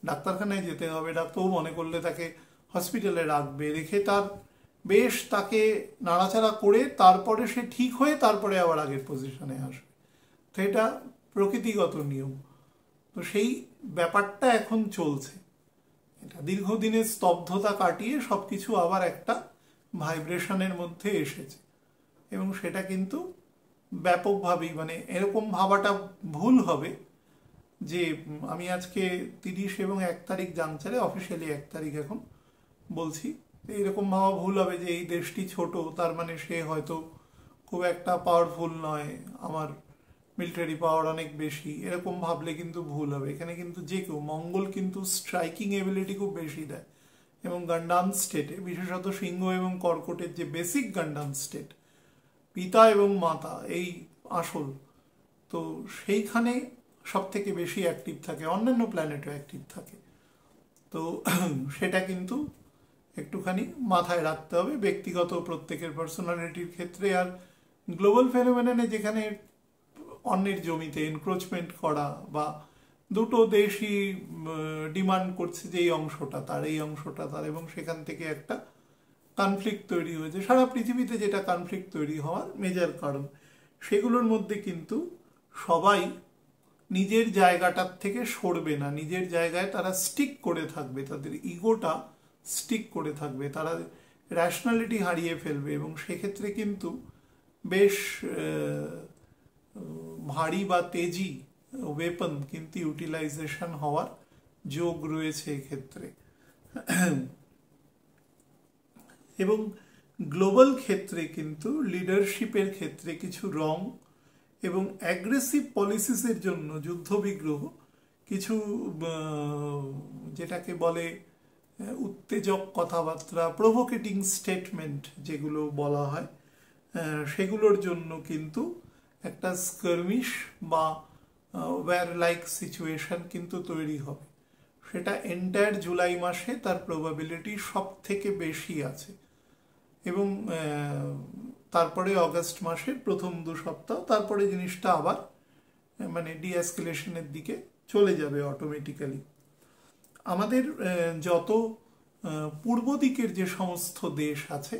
ডাক্তারখানায় যেতে হবে, ডাক্তারও মনে করলে তাকে হসপিটালে রাখবে, রেখে তার বেশ তাকে নাড়াচাড়া করে তারপরে সে ঠিক হয়ে তারপরে আবার আগের পজিশনে আসবে। তো এটা প্রকৃতিগত নিয়ম। তো সেই ব্যাপারটা এখন চলছে। এটা দীর্ঘদিনের স্তব্ধতা কাটিয়ে সবকিছু আবার একটা ভাইব্রেশনের মধ্যে এসেছে, এবং সেটা কিন্তু ব্যাপকভাবেই, মানে এরকম ভাবাটা ভুল হবে যে আমি আজকে 30 এবং 1 তারিখ জাংচারে, অফিসিয়ালি 1 তারিখ এখন বলছি, এইরকম ভাবা ভুল হবে যে এই দেশটি ছোট, তার মানে সে হয়তো খুব একটা পাওয়ারফুল নয়, আমার মিলিটারি পাওয়ার অনেক বেশি, এরকম ভাবলে কিন্তু ভুল হবে। এখানে কিন্তু যে কেউ, মঙ্গল কিন্তু স্ট্রাইকিং এবিলিটি খুব বেশি দেয়, এবং গান্ডান স্টেটে, বিশেষত সিংহ এবং কর্কটের যে বেসিক গান্ডান স্টেট, পিতা এবং মাতা এই আসল, তো সেইখানে সব থেকে বেশি অ্যাক্টিভ থাকে, অন্যান্য প্ল্যানেটও অ্যাক্টিভ থাকে। তো সেটা কিন্তু একটুখানি মাথায় রাখতে হবে ব্যক্তিগত প্রত্যেকের পার্সোনালিটির ক্ষেত্রে। আর গ্লোবাল ফেনোমেননে যেখানে অন্যের জমিতে এনক্রোচমেন্ট করা, বা দুটো দেশই ডিমান্ড করছে যে এই অংশটা তার, এই অংশটা তার, এবং সেখান থেকে একটা কনফ্লিক্ট তৈরি হয়েছে সারা পৃথিবীতে, যেটা কনফ্লিক্ট তৈরি হওয়ার মেজর কারণ। সেগুলোর মধ্যে কিন্তু সবাই নিজের জায়গাটার থেকে সরবে না, নিজের জায়গায় তারা স্টিক করে থাকবে, তাদের ইগোটা স্টিক করে থাকবে, তারা র্যাশনালিটি হারিয়ে ফেলবে, এবং সেক্ষেত্রে কিন্তু বেশ ভারী বা তেজি ওয়েপন কিন্তু ইউটিলাইজেশন হওয়ার যোগ রয়েছে এক্ষেত্রে। এবং গ্লোবাল ক্ষেত্রে কিন্তু লিডারশিপের ক্ষেত্রে কিছু রং এবং অ্যাগ্রেসিভ পলিসিসের জন্য যুদ্ধবিগ্রহ, কিছু যেটাকে বলে উত্তেজক কথাবার্তা, প্রভোকেটিং স্টেটমেন্ট যেগুলো বলা হয়, সেগুলোর জন্য কিন্তু একটা স্কার্মিশ বা ওয়্যার লাইক সিচুয়েশন কিন্তু তৈরি হবে। সেটা এন্টায়ার জুলাই মাসে তার প্রবাবিলিটি সব থেকে বেশি আছে, এবং তারপরে অগাস্ট মাসের প্রথম 2 সপ্তাহ, তারপরে জিনিসটা আবার মানে ডিএসকেলেশনের দিকে চলে যাবে অটোমেটিক্যালি। আমাদের যত পূর্ব দিকের যে সমস্ত দেশ আছে,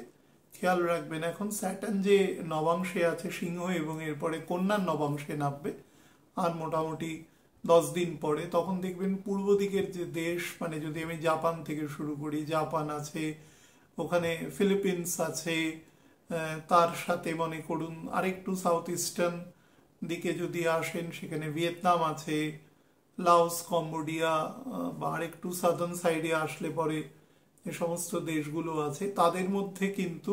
খেয়াল রাখবেন এখন স্যাটার্ন যে নবাংশে আছে সিংহ, এবং এরপরে কন্যার নবাংশে নামবে আর মোটামুটি 10 দিন পরে, তখন দেখবেন পূর্ব দিকের যে দেশ, মানে যদি আমি জাপান থেকে শুরু করি, জাপান আছে, ওখানে ফিলিপিন্স আছে, তার সাথে মনে করুন আরেকটু সাউথ ইস্টার্ন দিকে যদি আসেন সেখানে ভিয়েতনাম আছে, লাওস, কম্বোডিয়া, বা আরেকটু সাদার্ন সাইডে আসলে পরে যে সমস্ত দেশগুলো আছে, তাদের মধ্যে কিন্তু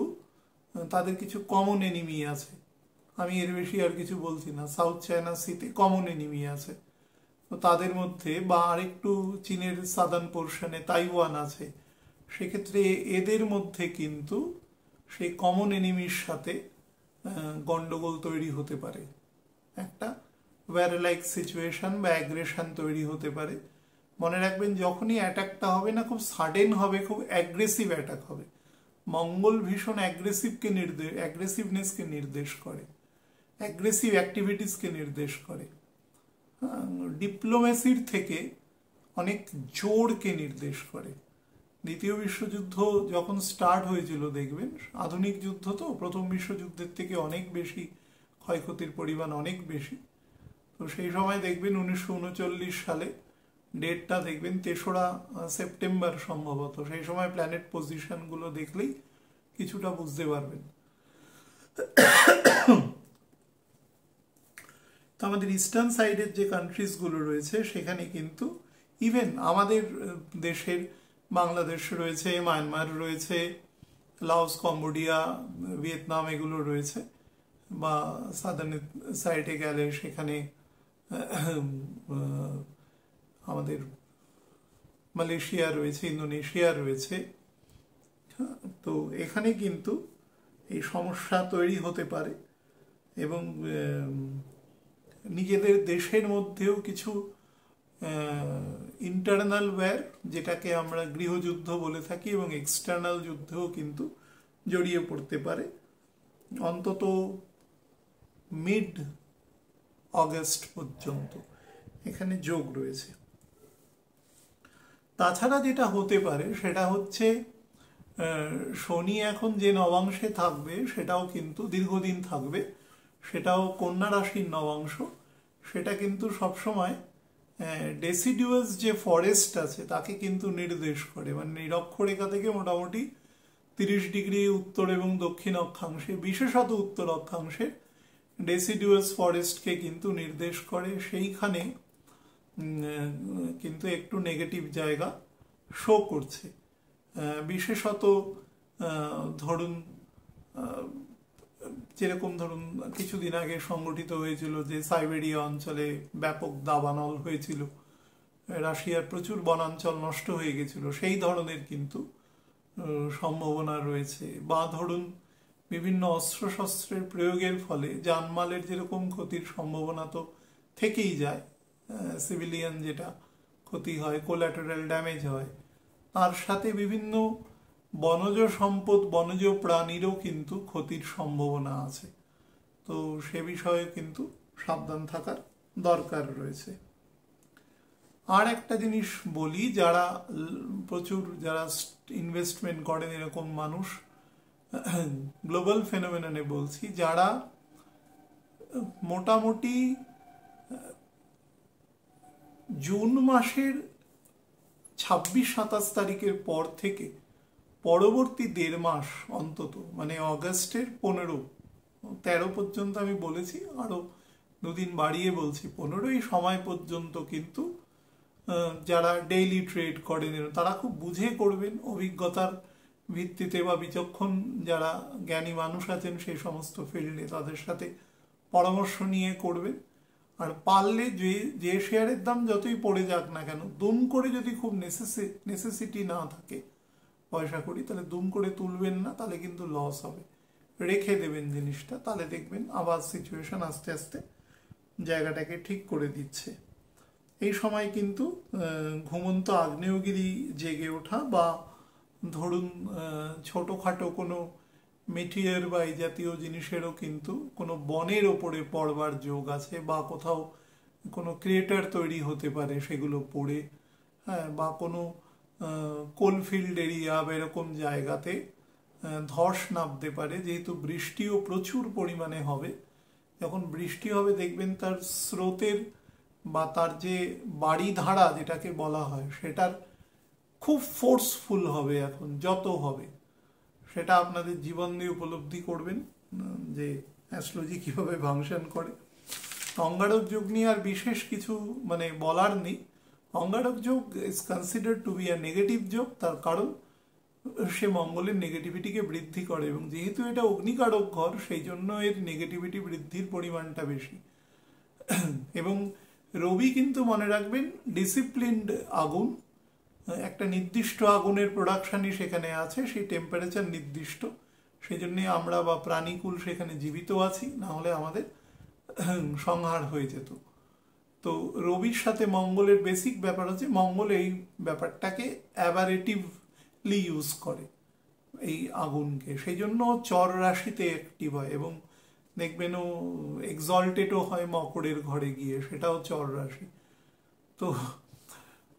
তাদের কিছু কমন এনিমি আছে। আমি এর বেশি আর কিছু বলছি না। সাউথ চায়না সিতে কমন এনিমি আছে, তো তাদের মধ্যে, বা আরেকটু চীনের সাদার্ন পোর্শনে তাইওয়ান আছে, সেক্ষেত্রে এদের মধ্যে কিন্তু সেই কমন এনিমির সাথে গন্ডগোল তৈরি হতে পারে, একটা ওয়্যার লাইক সিচুয়েশন বা অ্যাগ্রেশন তৈরি হতে পারে। মনে রাখবেন যখনই অ্যাটাকটা হবে না, খুব সাডেন হবে, খুব অ্যাগ্রেসিভ অ্যাটাক হবে। মঙ্গল ভীষণ অ্যাগ্রেসিভনেসকে নির্দেশ করে, অ্যাগ্রেসিভ অ্যাক্টিভিটিসকে নির্দেশ করে, ডিপ্লোমেসির থেকে অনেক জোরকে নির্দেশ করে। দ্বিতীয় বিশ্বযুদ্ধ যখন স্টার্ট হয়েছিল, দেখবেন আধুনিক যুদ্ধ তো প্রথম বিশ্বযুদ্ধের থেকে অনেক বেশি, ক্ষয়ক্ষতির পরিমাণ অনেক বেশি। তো সেই সময় দেখবেন 1939 সালে, ডেটটা দেখবেন 3রা সেপ্টেম্বর সম্ভবত, সেই সময় প্ল্যানেট পজিশনগুলো দেখলেই কিছুটা বুঝতে পারবেন। তো আমাদের ইস্টার্ন সাইডের যে কান্ট্রিজগুলো রয়েছে সেখানে কিন্তু ইভেন আমাদের দেশের বাংলাদেশ রয়েছে, মায়ানমার রয়েছে, লাওস, কম্বোডিয়া, ভিয়েতনাম এগুলো রয়েছে, বা সাদার্ন সাইডে গেলে সেখানে আমাদের মালয়েশিয়া রয়েছে, ইন্দোনেশিয়া রয়েছে। তো এখানে কিন্তু এই সমস্যা তৈরি হতে পারে, এবং নিজেদের দেশের মধ্যেও কিছু ইন্টারনাল ওয়্যার, যেটাকে আমরা গৃহযুদ্ধ বলে থাকি, এবং এক্সটার্নাল যুদ্ধেও কিন্তু জড়িয়ে পড়তে পারে অন্তত মিড অগস্ট পর্যন্ত এখানে যোগ রয়েছে। তাছাড়া যেটা হতে পারে সেটা হচ্ছে শনি এখন যে নবাংশে থাকবে সেটাও কিন্তু দীর্ঘদিন থাকবে, সেটাও কন্যা রাশির নবাংশ। সেটা কিন্তু সবসময় ডেসিডুয়াস যে ফরেস্ট আছে তাকে কিন্তু নির্দেশ করে, মানে নিরক্ষরেখা থেকে মোটামুটি 30 ডিগ্রি উত্তর এবং দক্ষিণ অক্ষাংশে, বিশেষত উত্তর অক্ষাংশে ডেসিডুয়াস ফরেস্টকে কিন্তু নির্দেশ করে। সেইখানে কিন্তু একটু নেগেটিভ জায়গা শো করছে। বিশেষত ধরুন যেরকম ধরুন কিছুদিন আগে সংগঠিত হয়েছিল যে সাইবেরিয়া অঞ্চলে ব্যাপক দাবানল হয়েছিল, রাশিয়ার প্রচুর বনাঞ্চল নষ্ট হয়ে গেছিল, সেই ধরনের কিন্তু সম্ভাবনা রয়েছে। বা ধরুন বিভিন্ন অস্ত্রশস্ত্রের প্রয়োগের ফলে জানমালের যেরকম ক্ষতির সম্ভাবনা তো থেকেই যায়, সিভিলিয়ান যেটা ক্ষতি হয়, কোল্যাটারাল ড্যামেজ হয়, তার সাথে বিভিন্ন বনজ সম্পদ, বনজ প্রাণীরও কিন্তু ক্ষতির সম্ভাবনা আছে। তো সে বিষয়ে কিন্তু সাবধান থাকার দরকার রয়েছে। আর একটা জিনিস বলি, যারা ইনভেস্টমেন্ট করেন এরকম মানুষ, গ্লোবাল ফেনোমেননে বলছি, যারা মোটামুটি জুন মাসের 26-27 তারিখের পর থেকে পরবর্তী 1.5 মাস অন্তত, মানে অগাস্টের 15-13 পর্যন্ত আমি বলেছি, আরো 2 দিন বাড়িয়ে বলছি 15 সময় পর্যন্ত কিন্তু যারা ডেইলি ট্রেড করেন তারা খুব বুঝে করবেন, অভিজ্ঞতার ভিত্তিতে, বা বিচক্ষণ যারা জ্ঞানী মানুষ আছেন সেই সমস্ত ফিল্ডে তাদের সাথে পরামর্শ নিয়ে করবেন। আর পারলে যে শেয়ারের দাম যতই পড়ে যাক না কেন, দুম করে যদি খুব নেসেসিটি না থাকে পয়সা করি, তাহলে দুম করে তুলবেন না, তাহলে কিন্তু লস হবে, রেখে দেবেন জিনিসটা, তাহলে দেখবেন আবার সিচুয়েশন আস্তে আস্তে জায়গাটাকে ঠিক করে দিচ্ছে। এই সময় কিন্তু ঘুমন্ত আগ্নেয়গিরি জেগে ওঠা, বা ধরুন ছোটোখাটো কোনো মেটিরিয়াল বা এই জাতীয় জিনিসেরও কিন্তু কোনো বনের ওপরে পড়বার যোগ আছে, বা কোথাও কোনো ক্রিয়েটার তৈরি হতে পারে সেগুলো পড়ে, হ্যাঁ, বা কোনো কোলফিল্ড এরিয়া বা এরকম জায়গাতে ধস নামতে পারে, যেহেতু বৃষ্টিও প্রচুর পরিমাণে হবে। যখন বৃষ্টি হবে দেখবেন তার স্রোতের বা তার যে বাড়ি ধারা যেটাকে বলা হয় সেটার খুব ফোর্সফুল হবে, এখন যত হবে সেটা আপনাদের জীবন দিয়ে উপলব্ধি করবেন যে অ্যাস্ট্রোলজি কিভাবে ফাংশন করে। অঙ্গারক যোগ নিয়ে আর বিশেষ কিছু মানে বলার নেই। অঙ্গারক যোগ is considered to be a negative যোগ, তার কারণ সে মঙ্গলের নেগেটিভিটিকে বৃদ্ধি করে, এবং যেহেতু এটা অগ্নিকারক ঘর সেই জন্য এর নেগেটিভিটি বৃদ্ধির পরিমাণটা বেশি। এবং রবি কিন্তু মনে রাখবেন ডিসিপ্লিনড আগুন, একটা নির্দিষ্ট আগুনের প্রোডাকশনই সেখানে আছে, সেই টেম্পারেচার নির্দিষ্ট, সেই জন্যে আমরা বা প্রাণীকুল সেখানে জীবিত আছি, না হলে আমাদের সংহার হয়ে যেত। তো রবির সাথে মঙ্গলের বেসিক ব্যাপার হচ্ছে মঙ্গল এই ব্যাপারটাকে অ্যাভারেটিভলি ইউজ করে এই আগুনকে, সেই জন্য চর রাশিতে অ্যাক্টিভ হয়, এবং দেখবেন ও এক্সল্টেডও হয় মকরের ঘরে গিয়ে, সেটাও চর রাশি। তো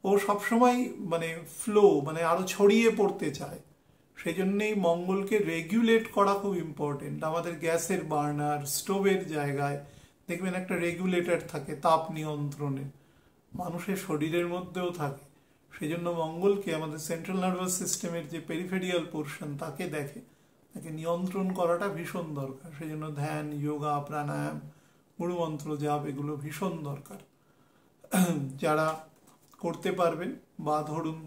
ও সবসময় মানে ফ্লো, মানে আরো ছড়িয়ে পড়তে চায়, সেই জন্যেই মঙ্গলকে রেগুলেট করা খুব ইম্পর্টেন্ট। আমাদের গ্যাসের বার্নার, স্টোভের জায়গায় দেখবেন একটা রেগুলেটর থাকে তাপ নিয়ন্ত্রণে, মানুষের শরীরের মধ্যেও থাকে। সেই জন্য মঙ্গলকে আমাদের সেন্ট্রাল নার্ভাস সিস্টেমের যে পেরিফেরিয়াল পোর্শন তাকে দেখে, তাকে নিয়ন্ত্রণ করাটা ভীষণ দরকার। সেই জন্য ধ্যান, যোগা, প্রাণায়াম, গুরুমন্ত্র জাপ এগুলো ভীষণ দরকার। যারা করতে পারবেন, বা ধরুন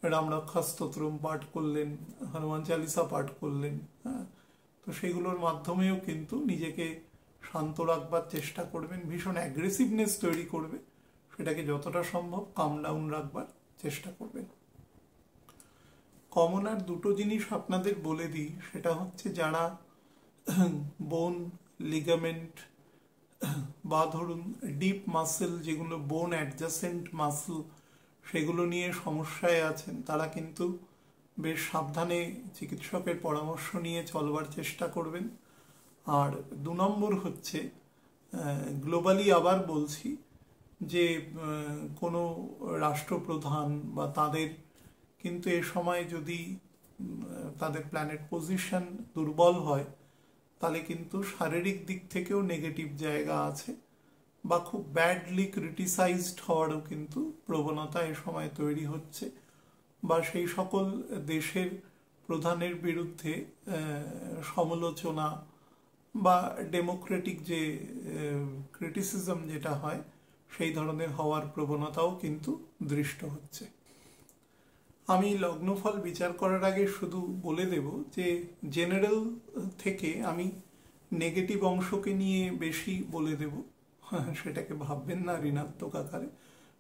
রাম রক্ষা স্তোত্রম পাঠ করলেন, হনুমান চালিসা পাঠ করলেন। হ্যাঁ, তো সেগুলোর মাধ্যমেও কিন্তু নিজেকে শান্ত রাখবার চেষ্টা করবেন। ভীষণ অ্যাগ্রেসিভনেস তৈরি করবে সেটাকে যতটা সম্ভব কাম ডাউন রাখবার চেষ্টা করবেন। কমন আর দুটো জিনিস আপনাদের বলে দিই, সেটা হচ্ছে যারা বোন, লিগামেন্ট বা ধরুন ডিপ মাসেল, যেগুলো বোন অ্যাডজাসেন্ট মাসেল, সেগুলো নিয়ে সমস্যায় আছেন, তারা কিন্তু বেশ সাবধানে চিকিৎসকের পরামর্শ নিয়ে চলবার চেষ্টা করবেন। আর 2 নম্বর হচ্ছে গ্লোবালি আবার বলছি যে কোনো রাষ্ট্রপ্রধান বা তাদের কিন্তু এ সময় যদি তাদের প্ল্যানেট পজিশন দুর্বল হয় তাহলে কিন্তু শারীরিক দিক থেকেও নেগেটিভ জায়গা আছে, বা খুব ব্যাডলি ক্রিটিসাইজড হওয়ারও কিন্তু প্রবণতা এ সময় তৈরি হচ্ছে, বা সেই সকল দেশের প্রধানের বিরুদ্ধে সমালোচনা বা ডেমোক্রেটিক যে ক্রিটিসিজম যেটা হয় সেই ধরনের হওয়ার প্রবণতাও কিন্তু দৃষ্ট হচ্ছে। আমি লগ্নফল বিচার করার আগে শুধু বলে দেব যে জেনারেল থেকে আমি নেগেটিভ অংশকে নিয়ে বেশি বলে দেব, সেটাকে ভাববেন না ঋণাত্মক আকারে,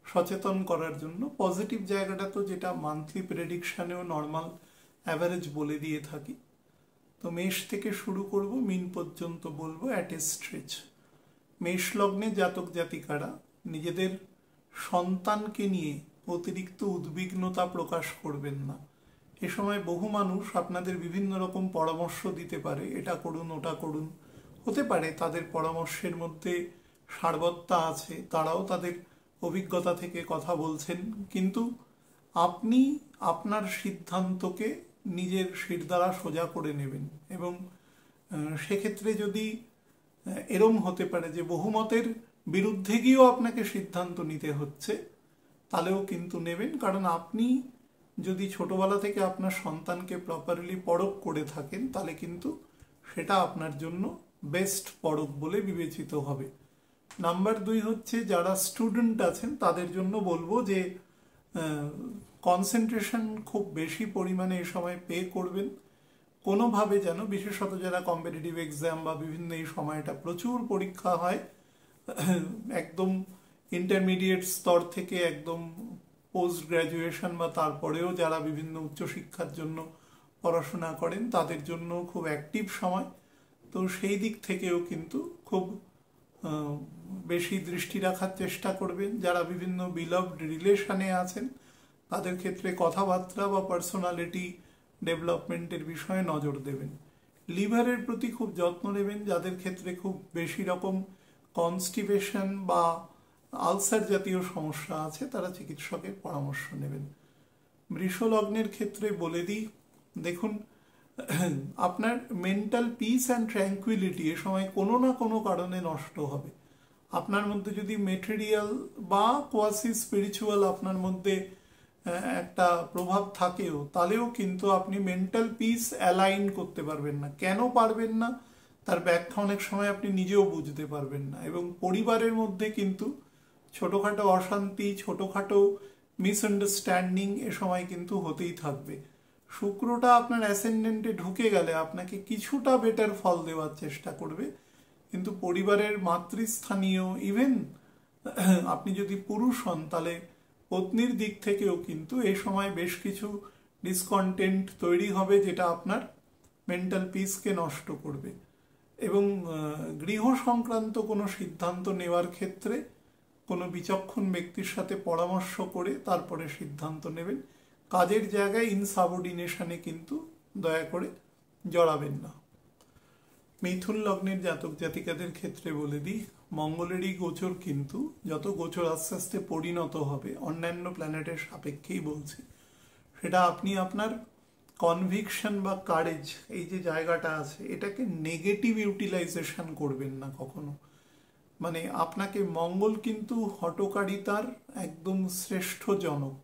সচেতন করার জন্য। পজিটিভ জায়গাটা তো যেটা মান্থলি প্রেডিকশানেও নর্মাল অ্যাভারেজ বলে দিয়ে থাকি। তো মেষ থেকে শুরু করব, মিন পর্যন্ত বলবো অ্যাট এ স্ট্রেচ। মেষ লগ্নে জাতক জাতিকারা নিজেদের সন্তানকে নিয়ে অতিরিক্ত উদ্বিগ্নতা প্রকাশ করবেন না। এ সময় বহু মানুষ আপনাদের বিভিন্ন রকম পরামর্শ দিতে পারে, এটা করুন ওটা করুন। হতে পারে তাদের পরামর্শের মধ্যে সারবত্তা আছে, তারাও তাদের অভিজ্ঞতা থেকে কথা বলছেন, কিন্তু আপনি আপনার সিদ্ধান্তকে নিজের শির দ্বারা সোজা করে নেবেন। এবং সেক্ষেত্রে যদি এরম হতে পারে যে বহুমতের বিরুদ্ধে গিয়েও আপনাকে সিদ্ধান্ত নিতে হচ্ছে, তাহলেও কিন্তু নেবেন, কারণ আপনি যদি ছোটবেলা থেকে আপনার সন্তানকে প্রপারলি পরখ করে থাকেন তাহলে কিন্তু সেটা আপনার জন্য বেস্ট পরখ বলে বিবেচিত হবে। নাম্বার 2 হচ্ছে যারা স্টুডেন্ট আছেন তাদের জন্য বলবো যে কনসেন্ট্রেশন খুব বেশি পরিমাণে এ সময় পে করবেন। কোনোভাবে যেন, বিশেষত যারা কম্পিটিটিভ এক্সাম বা বিভিন্ন এই সময়টা প্রচুর পরীক্ষা হয়, একদম ইন্টারমিডিয়েট স্তর থেকে একদম পোস্ট গ্র্যাজুয়েশন বা তারপরেও যারা বিভিন্ন উচ্চশিক্ষার জন্য পড়াশোনা করেন তাদের জন্য খুব অ্যাক্টিভ সময়। তো সেই দিক থেকেও কিন্তু খুব বেশি দৃষ্টি রাখার চেষ্টা করবেন। যারা বিভিন্ন বিলভড রিলেশনে আছেন তাদের ক্ষেত্রে কথাবার্তা বা পার্সোনালিটি ডেভেলপমেন্টের বিষয়ে নজর দেবেন। লিভারের প্রতি খুব যত্ন নেবেন। যাদের ক্ষেত্রে খুব বেশি রকম কনস্টিপেশন বা আলসার জাতীয় সমস্যা আছে তারা চিকিৎসকের পরামর্শ নেবেন। বৃষ লগ্নের ক্ষেত্রে বলে দিই, দেখুন আপনার মেন্টাল পিস অ্যান্ড ট্র্যাঙ্কুইলিটি এ সময় কোনো না কোনো কারণে নষ্ট হবে। আপনার মধ্যে যদি মেটেরিয়াল বা কোয়াসি স্পিরিচুয়াল আপনার মধ্যে একটা প্রভাব থাকেও, তাহলেও কিন্তু আপনি মেন্টাল পিস অ্যালাইন করতে পারবেন না। কেন পারবেন না তার ব্যাখ্যা অনেক সময় আপনি নিজেও বুঝতে পারবেন না। এবং পরিবারের মধ্যে কিন্তু ছোটোখাটো অশান্তি, ছোটোখাটো মিসআন্ডারস্ট্যান্ডিং এ সময় কিন্তু হতেই থাকবে। শুক্রটা আপনার অ্যাসেন্ডেন্টে ঢুকে গেলে আপনাকে কিছুটা বেটার ফল দেওয়ার চেষ্টা করবে, কিন্তু পরিবারের মাতৃস্থানীয়, ইভেন আপনি যদি পুরুষ হন তাহলে পত্নীর দিক থেকেও কিন্তু এই সময় বেশ কিছু ডিসকন্টেন্ট তৈরি হবে, যেটা আপনার মেন্টাল পিসকে নষ্ট করবে। এবং গৃহ সংক্রান্ত কোনো সিদ্ধান্ত নেওয়ার ক্ষেত্রে কোনো বিচক্ষণ ব্যক্তির সাথে পরামর্শ করে তারপরে সিদ্ধান্ত নেবেন। কাজের জায়গায় ইনসাবঅর্ডিনেশনে কিন্তু দয়া করে জড়াবেন না। মিথুন লগ্নের জাতক জাতিকাদের ক্ষেত্রে বলে দিই, মঙ্গলেরই গোচর, কিন্তু যত গোচর আস্তে আস্তে পরিণত হবে অন্যান্য প্ল্যানেটের সাপেক্ষেই বলছি, সেটা আপনি আপনার কনভিকশন বা কারেজ, এই যে জায়গাটা আছে, এটাকে নেগেটিভ ইউটিলাইজেশন করবেন না কখনো। মানে আপনাকে মঙ্গল কিন্তু হঠকারিতার একদম শ্রেষ্ঠ জনক,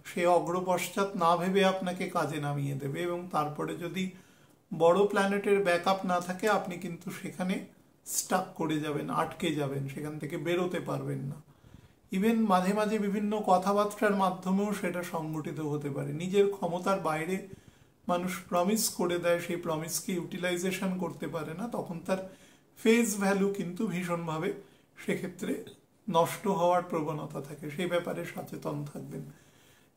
সে অগ্রপশ্চাৎ না ভেবে আপনাকে কাজে নামিয়ে দেবে। এবং তারপরে যদি বড় প্ল্যানেটের ব্যাকআপ না থাকে আপনি কিন্তু সেখানে স্টাক করে যাবেন, আটকে যাবেন, সেখান থেকে বেরোতে পারবেন না। ইভেন মাঝে মাঝে বিভিন্ন কথাবার্তার মাধ্যমেও সেটা সংগঠিত হতে পারে। নিজের ক্ষমতার বাইরে মানুষ প্রমিস করে দেয়, সেই প্রমিসকে ইউটিলাইজেশন করতে পারে না, তখন তার ফেস ভ্যালু কিন্তু ভীষণভাবে সেক্ষেত্রে নষ্ট হওয়ার প্রবণতা থাকে। সেই ব্যাপারে সচেতন থাকবেন।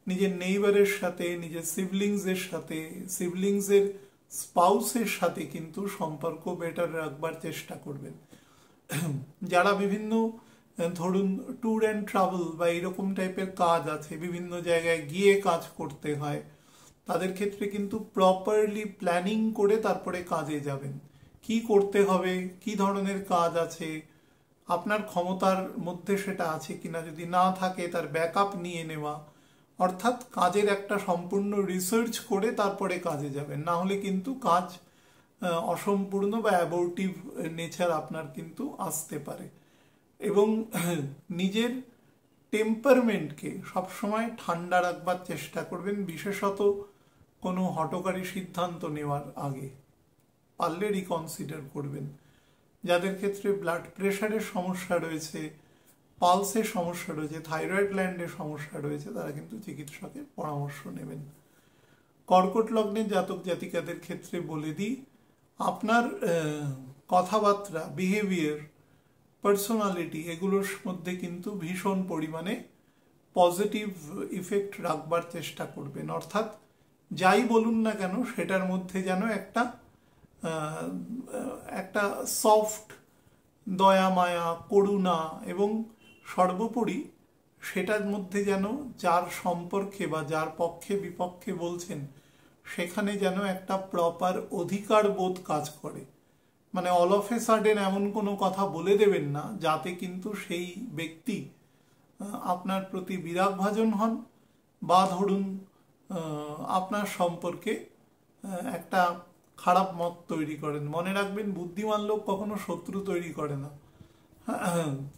নিজের নেইবারের সাথে, নিজের সিবলিংসের সাথে, সিবলিংসের স্পাউসের সাথে কিন্তু সম্পর্ক বেটার রাখবার চেষ্টা করবেন। যারা বিভিন্ন ধরুন ট্যুর অ্যান্ড ট্রাভেল বা এরকম টাইপের কাজ আছে, বিভিন্ন জায়গায় গিয়ে কাজ করতে হয়, তাদের ক্ষেত্রে কিন্তু প্রপারলি প্ল্যানিং করে তারপরে কাজে যাবেন। কি করতে হবে, কি ধরনের কাজ আছে, আপনার ক্ষমতার মধ্যে সেটা আছে কিনা, যদি না থাকে তার ব্যাকআপ নিয়ে নেওয়া, অর্থাৎ কাজের একটা সম্পূর্ণ রিসার্চ করে তারপরে কাজে যাবেন। না হলে কিন্তু কাজ অসম্পূর্ণ বা অ্যাবর্টিভ নেচার আপনার কিন্তু আসতে পারে। এবং নিজের টেম্পারমেন্টকে সবসময় ঠান্ডা রাখবার চেষ্টা করবেন, বিশেষত কোনো হঠকারী সিদ্ধান্ত নেওয়ার আগে পারলে রিকনসিডার করবেন। যাদের ক্ষেত্রে ব্লাড প্রেশারের সমস্যা রয়েছে, পালসের সমস্যা রয়েছে, থাইরয়েড গ্ল্যান্ডের সমস্যা রয়েছে, তারা কিন্তু চিকিৎসকের পরামর্শ নেবেন। কর্কট লগ্নের জাতক জাতিকাদের ক্ষেত্রে বলে দিই, আপনার কথাবার্তা, বিহেভিয়ার, পার্সোনালিটি, এগুলোর মধ্যে কিন্তু ভীষণ পরিমাণে পজিটিভ ইফেক্ট রাখবার চেষ্টা করবেন। অর্থাৎ যাই বলুন না কেন সেটার মধ্যে যেন একটা সফট দয়া মায়া, করুণা, এবং সর্বোপরি সেটার মধ্যে যেন যার সম্পর্কে বা যার পক্ষে বিপক্ষে বলছেন সেখানে যেন একটা প্রপার অধিকার বোধ কাজ করে। মানে অল অফ এ সাডেন এমন কোনো কথা বলে দেবেন না যাতে কিন্তু সেই ব্যক্তি আপনার প্রতি বিরাগভাজন হন, বা ধরুন আপনার সম্পর্কে একটা খারাপ মত তৈরি করেন। মনে রাখবেন, বুদ্ধিমান লোক কখনো শত্রু তৈরি করে না।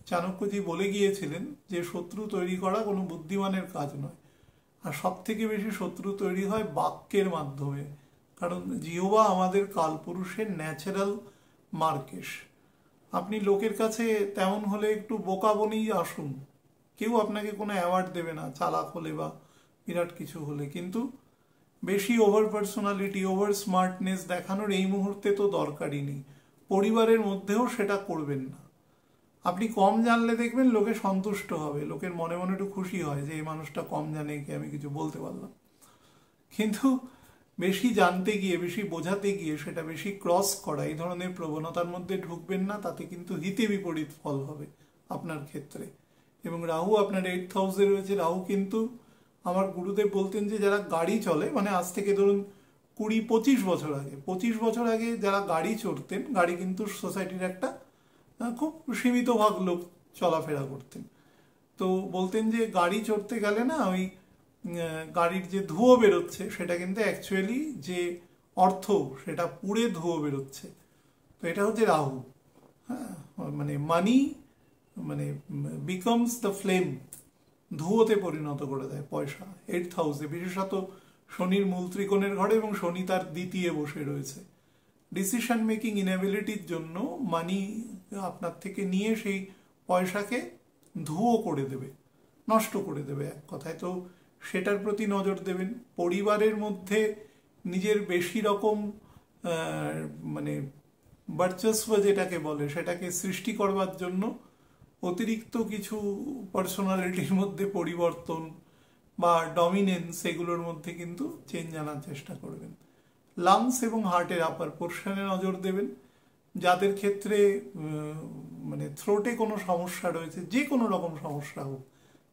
চাণক্যজি বলে গিয়েছিলেন যে শত্রু তৈরি করা কোনো বুদ্ধিমানের কাজ নয়। আর সব থেকে বেশি শত্রু তৈরি হয় বাক্যের মাধ্যমে, কারণ জিহ্বা আমাদের কালপুরুষের ন্যাচারাল মার্কেশ। আপনি লোকের কাছে তেমন হলে একটু বোকা বনেই আসুন, কেউ আপনাকে কোনো অ্যাওয়ার্ড দেবে না চালাক হলে বা বিরাট কিছু হলে। কিন্তু বেশি ওভার পার্সোনালিটি, ওভার স্মার্টনেস দেখানোর এই মুহূর্তে তো দরকারই নেই। পরিবারের মধ্যেও সেটা করবেন না। আপনি কম জানলে দেখবেন লোকে সন্তুষ্ট হবে, লোকের মনে মনে একটু খুশি হয় যে এই মানুষটা কম জানে, কি আমি কিছু বলতে পারলাম। কিন্তু বেশি জানতে গিয়ে, বেশি বোঝাতে গিয়ে সেটা বেশি ক্রস করা, এই ধরনের প্রবণতার মধ্যে ঢুকবেন না, তাতে কিন্তু হিতে বিপরীত ফল হবে আপনার ক্ষেত্রে। এবং রাহু আপনার 8th হাউসে রয়েছে। রাহু কিন্তু আমার গুরুদেব বলতেন যে যারা গাড়ি চলে, মানে আজ থেকে ধরুন 20-25 বছর আগে, 25 বছর আগে যারা গাড়ি চড়তেন, গাড়ি কিন্তু সোসাইটির একটা খুব সীমিত ভাগ লোক চলাফেরা করতেন। তো বলতেন যে গাড়ি চড়তে গেলে না ওই গাড়ির যে ধুয়ো বেরোচ্ছে সেটা কিন্তু অ্যাকচুয়ালি যে অর্থ সেটা পুড়ে ধুয়ো বেরোচ্ছে। তো এটা হচ্ছে রাহু। হ্যাঁ, মানে মানি মানে বিকামস দ্য ফ্লেম, ধুয়োতে পরিণত করে দেয় পয়সা। 8th হাউসে, বিশেষত শনির মূল ত্রিকোণের ঘরে, এবং শনি তার দ্বিতীয় বসে রয়েছে। ডিসিশন মেকিং ইনএবিলিটির জন্য মানি আপনার থেকে নিয়ে সেই পয়সাকে ধুয়ো করে দেবে, নষ্ট করে দেবে এক কথায়। তো সেটার প্রতি নজর দেবেন। পরিবারের মধ্যে নিজের বেশি রকম মানে বার্চস্ব যেটাকে বলে সেটাকে সৃষ্টি করবার জন্য অতিরিক্ত কিছু পার্সোনালিটির মধ্যে পরিবর্তন বা ডমিনেন্স, এগুলোর মধ্যে কিন্তু চেঞ্জ আনার চেষ্টা করবেন। লাংস এবং হার্টের আপার পোর্শনে নজর দেবেন। যাদের ক্ষেত্রে মানে থ্রোটে কোনো সমস্যা রয়েছে, যে কোনো রকম সমস্যা হোক,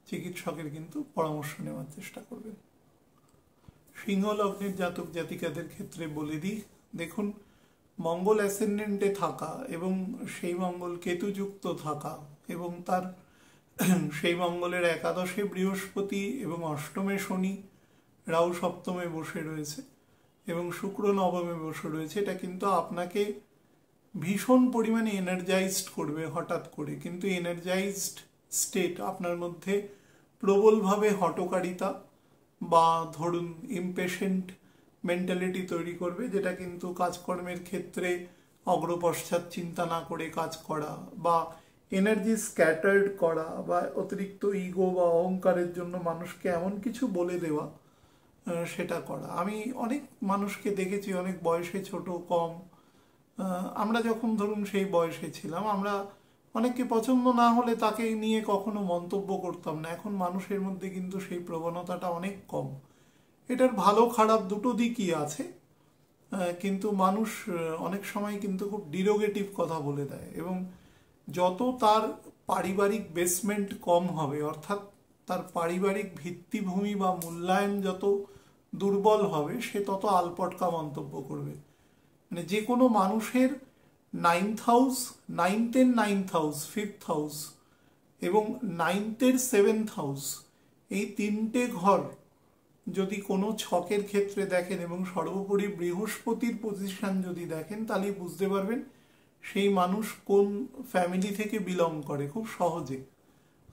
চিকিৎসকের কিন্তু পরামর্শ নেওয়ার চেষ্টা করবেন। সিংহ লগ্নের জাতক জাতিকাদের ক্ষেত্রে বলে দিই, দেখুন মঙ্গল অ্যাসেন্ডেন্টে থাকা এবং সেই মঙ্গল কেতুযুক্ত থাকা, এবং তার সেই মঙ্গলের একাদশে বৃহস্পতি এবং অষ্টমে শনি, রাহু সপ্তমে বসে রয়েছে এবং শুক্র নবমে বসে রয়েছে, এটা কিন্তু আপনাকে ভীষণ পরিমাণে এনার্জাইজড করবে হঠাৎ করে। কিন্তু এনার্জাইজড স্টেট আপনার মধ্যে প্রবলভাবে হটকারিতা বা ধরুন ইমপেশেন্ট মেন্টালিটি তৈরি করবে, যেটা কিন্তু কাজকর্মের ক্ষেত্রে অগ্রপশ্চাৎ চিন্তা না করে কাজ করা, বা এনার্জি স্ক্যাটার্ড করা বা অতিরিক্ত ইগো বা অহংকারের জন্য মানুষকে এমন কিছু বলে দেওয়া, সেটা করা। আমি অনেক মানুষকে দেখেছি, অনেক বয়সে ছোট কম, আমরা যখন ধরুন সেই বয়সে ছিলাম, আমরা অনেককে পছন্দ না হলে তাকে নিয়ে কখনো মন্তব্য করতাম না। এখন মানুষের মধ্যে কিন্তু সেই প্রবণতাটা অনেক কম। এটার ভালো খারাপ দুটো দিকই আছে, কিন্তু মানুষ অনেক সময় কিন্তু খুব ডিরোগেটিভ কথা বলে দেয়, এবং যত তার পারিবারিক বেসমেন্ট কম হবে, অর্থাৎ তার পারিবারিক ভিত্তিভূমি বা মূল্যায়ন যত দুর্বল হবে, সে তত আলপটকা মন্তব্য করবে। মানে যে কোনো মানুষের নাইনথ হাউস, ফিফথ হাউস এবং নাইনথের সেভেন্থ হাউস, এই তিনটে ঘর যদি কোনো ছকের ক্ষেত্রে দেখেন এবং সর্বোপরি বৃহস্পতির পজিশন যদি দেখেন, তাহলেই বুঝতে পারবেন সেই মানুষ কোন ফ্যামিলি থেকে বিলং করে খুব সহজে।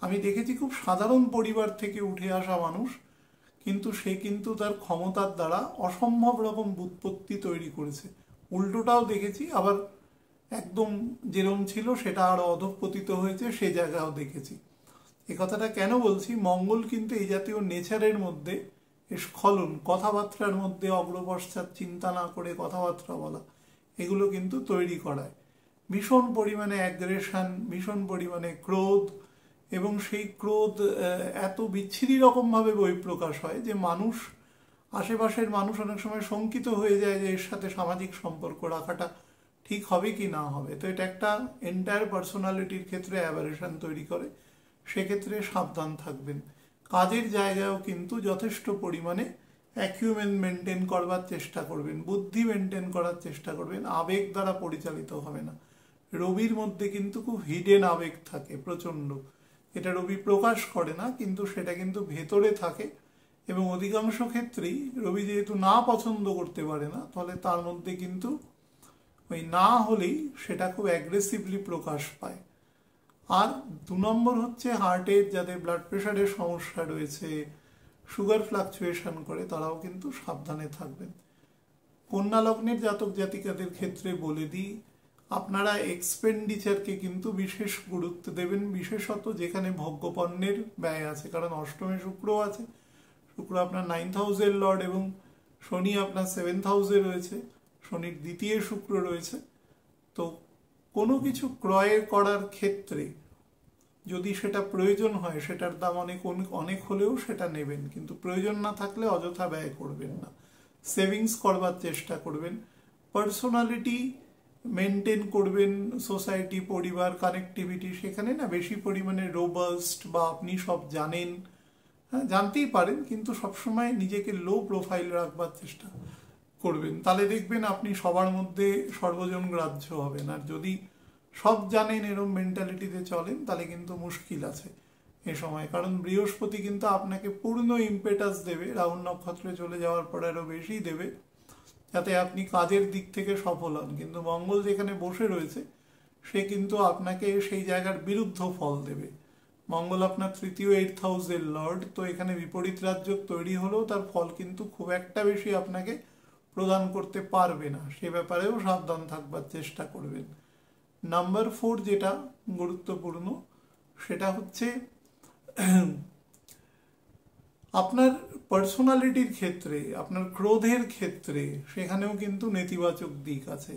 আমি দেখেছি খুব সাধারণ পরিবার থেকে উঠে আসা মানুষ, কিন্তু সে কিন্তু তার ক্ষমতার দ্বারা অসম্ভব রকম ব্যুৎপত্তি তৈরি করেছে। উল্টোটাও দেখেছি, আবার একদম যেরম ছিল সেটা আরো অধঃপতিত হয়েছে, সে জায়গাও দেখেছি। এ কথাটা কেন বলছি, মঙ্গল কিন্তু এই জাতীয় নেচারের মধ্যে স্খলন, কথাবার্তার মধ্যে অগ্রপশ্চাৎ চিন্তা না করে কথাবার্তা বলা, এগুলো কিন্তু তৈরি করায়। ভীষণ পরিমাণে অ্যাগ্রেশন, ভীষণ পরিমাণে ক্রোধ, এবং সেই ক্রোধ এত বিচ্ছিরি রকমভাবে বহিঃপ্রকাশ হয় যে মানুষ, আশেপাশের মানুষ অনেক সময় শঙ্কিত হয়ে যায় যে এর সাথে সামাজিক সম্পর্ক রাখাটা ঠিক হবে কি না হবে। তো এটা একটা এন্টায়ার পার্সোনালিটির ক্ষেত্রে অ্যাবারেশন তৈরি করে, সেক্ষেত্রে সাবধান থাকবেন। কাজের জায়গায়ও কিন্তু যথেষ্ট পরিমাণে অ্যাকিউমেন মেনটেন করবার চেষ্টা করবেন, বুদ্ধি মেনটেন করার চেষ্টা করবেন, আবেগ দ্বারা পরিচালিত হবে না। রবির মধ্যে কিন্তু খুব হিডেন আবেগ থাকে প্রচণ্ড, এটা রবি প্রকাশ করে না, কিন্তু সেটা কিন্তু ভেতরে থাকে, এবং অধিকাংশ ক্ষেত্রেই রবি যেহেতু না পছন্দ করতে পারে না, ফলে তার মধ্যে কিন্তু ওই না হলেই সেটা খুব অ্যাগ্রেসিভলি প্রকাশ পায়। আর 2 নম্বর হচ্ছে হার্টের যাদের ব্লাড প্রেশারের সমস্যা রয়েছে, সুগার ফ্লাকচুয়েশন করে, তারাও কিন্তু সাবধানে থাকবেন। কন্যা লগ্নের জাতক জাতিকাদের ক্ষেত্রে বলে দিই, আপনারা এক্সপেন্ডিচারকে কিন্তু বিশেষ গুরুত্ব দেবেন, বিশেষত যেখানে ভোগ্যপণ্যের ব্যয় আছে, কারণ অষ্টমে শুক্র আছে, শুক্র আপনার 9th হাউসের লর্ড, এবং শনি আপনার 7th হাউসে রয়েছে, শনির দ্বিতীয় শুক্র রয়েছে। তো কোনো কিছু ক্রয় করার ক্ষেত্রে যদি সেটা প্রয়োজন হয়, সেটার দাম অনেক অনেক হলেও সেটা নেবেন, কিন্তু প্রয়োজন না থাকলে অযথা ব্যয় করবেন না। সেভিংস করবার চেষ্টা করবেন, পার্সোনালিটি মেনটেন করবেন, সোসাইটি, পরিবার, কানেক্টিভিটি, সেখানে না বেশি পরিমাণে রোবাস্ট বা আপনি সব জানেন, হ্যাঁ জানতেই পারেন, কিন্তু সবসময় নিজেকে লো প্রোফাইল রাখবার চেষ্টা করবেন। তাহলে দেখবেন আপনি সবার মধ্যে সর্বজন গ্রাহ্য হবেন। আর যদি সব জানেন এরকম মেন্টালিটিতে চলেন, তাহলে কিন্তু মুশকিল আছে এ সময়, কারণ বৃহস্পতি কিন্তু আপনাকে পূর্ণ ইম্পেটাস দেবে, রাহুল নক্ষত্রে চলে যাওয়ার পর আরো বেশি দেবে, যাতে আপনি কাজের দিক থেকে সফল হন। কিন্তু মঙ্গল যেখানে বসে রয়েছে, সে কিন্তু আপনাকে সেই জায়গার বিরুদ্ধ ফল দেবে। মঙ্গল আপনার তৃতীয় 8th হাউসের লর্ড, তো এখানে বিপরীত রাজ্য তৈরি হলেও তার ফল কিন্তু খুব একটা বেশি আপনাকে প্রদান করতে পারবে না, সে ব্যাপারেও সাবধান থাকবার চেষ্টা করবেন। নাম্বার 4 যেটা গুরুত্বপূর্ণ, সেটা হচ্ছে আপনার পার্সোনালিটির ক্ষেত্রে, আপনার ক্রোধের ক্ষেত্রে, সেখানেও কিন্তু নেতিবাচক দিক আছে,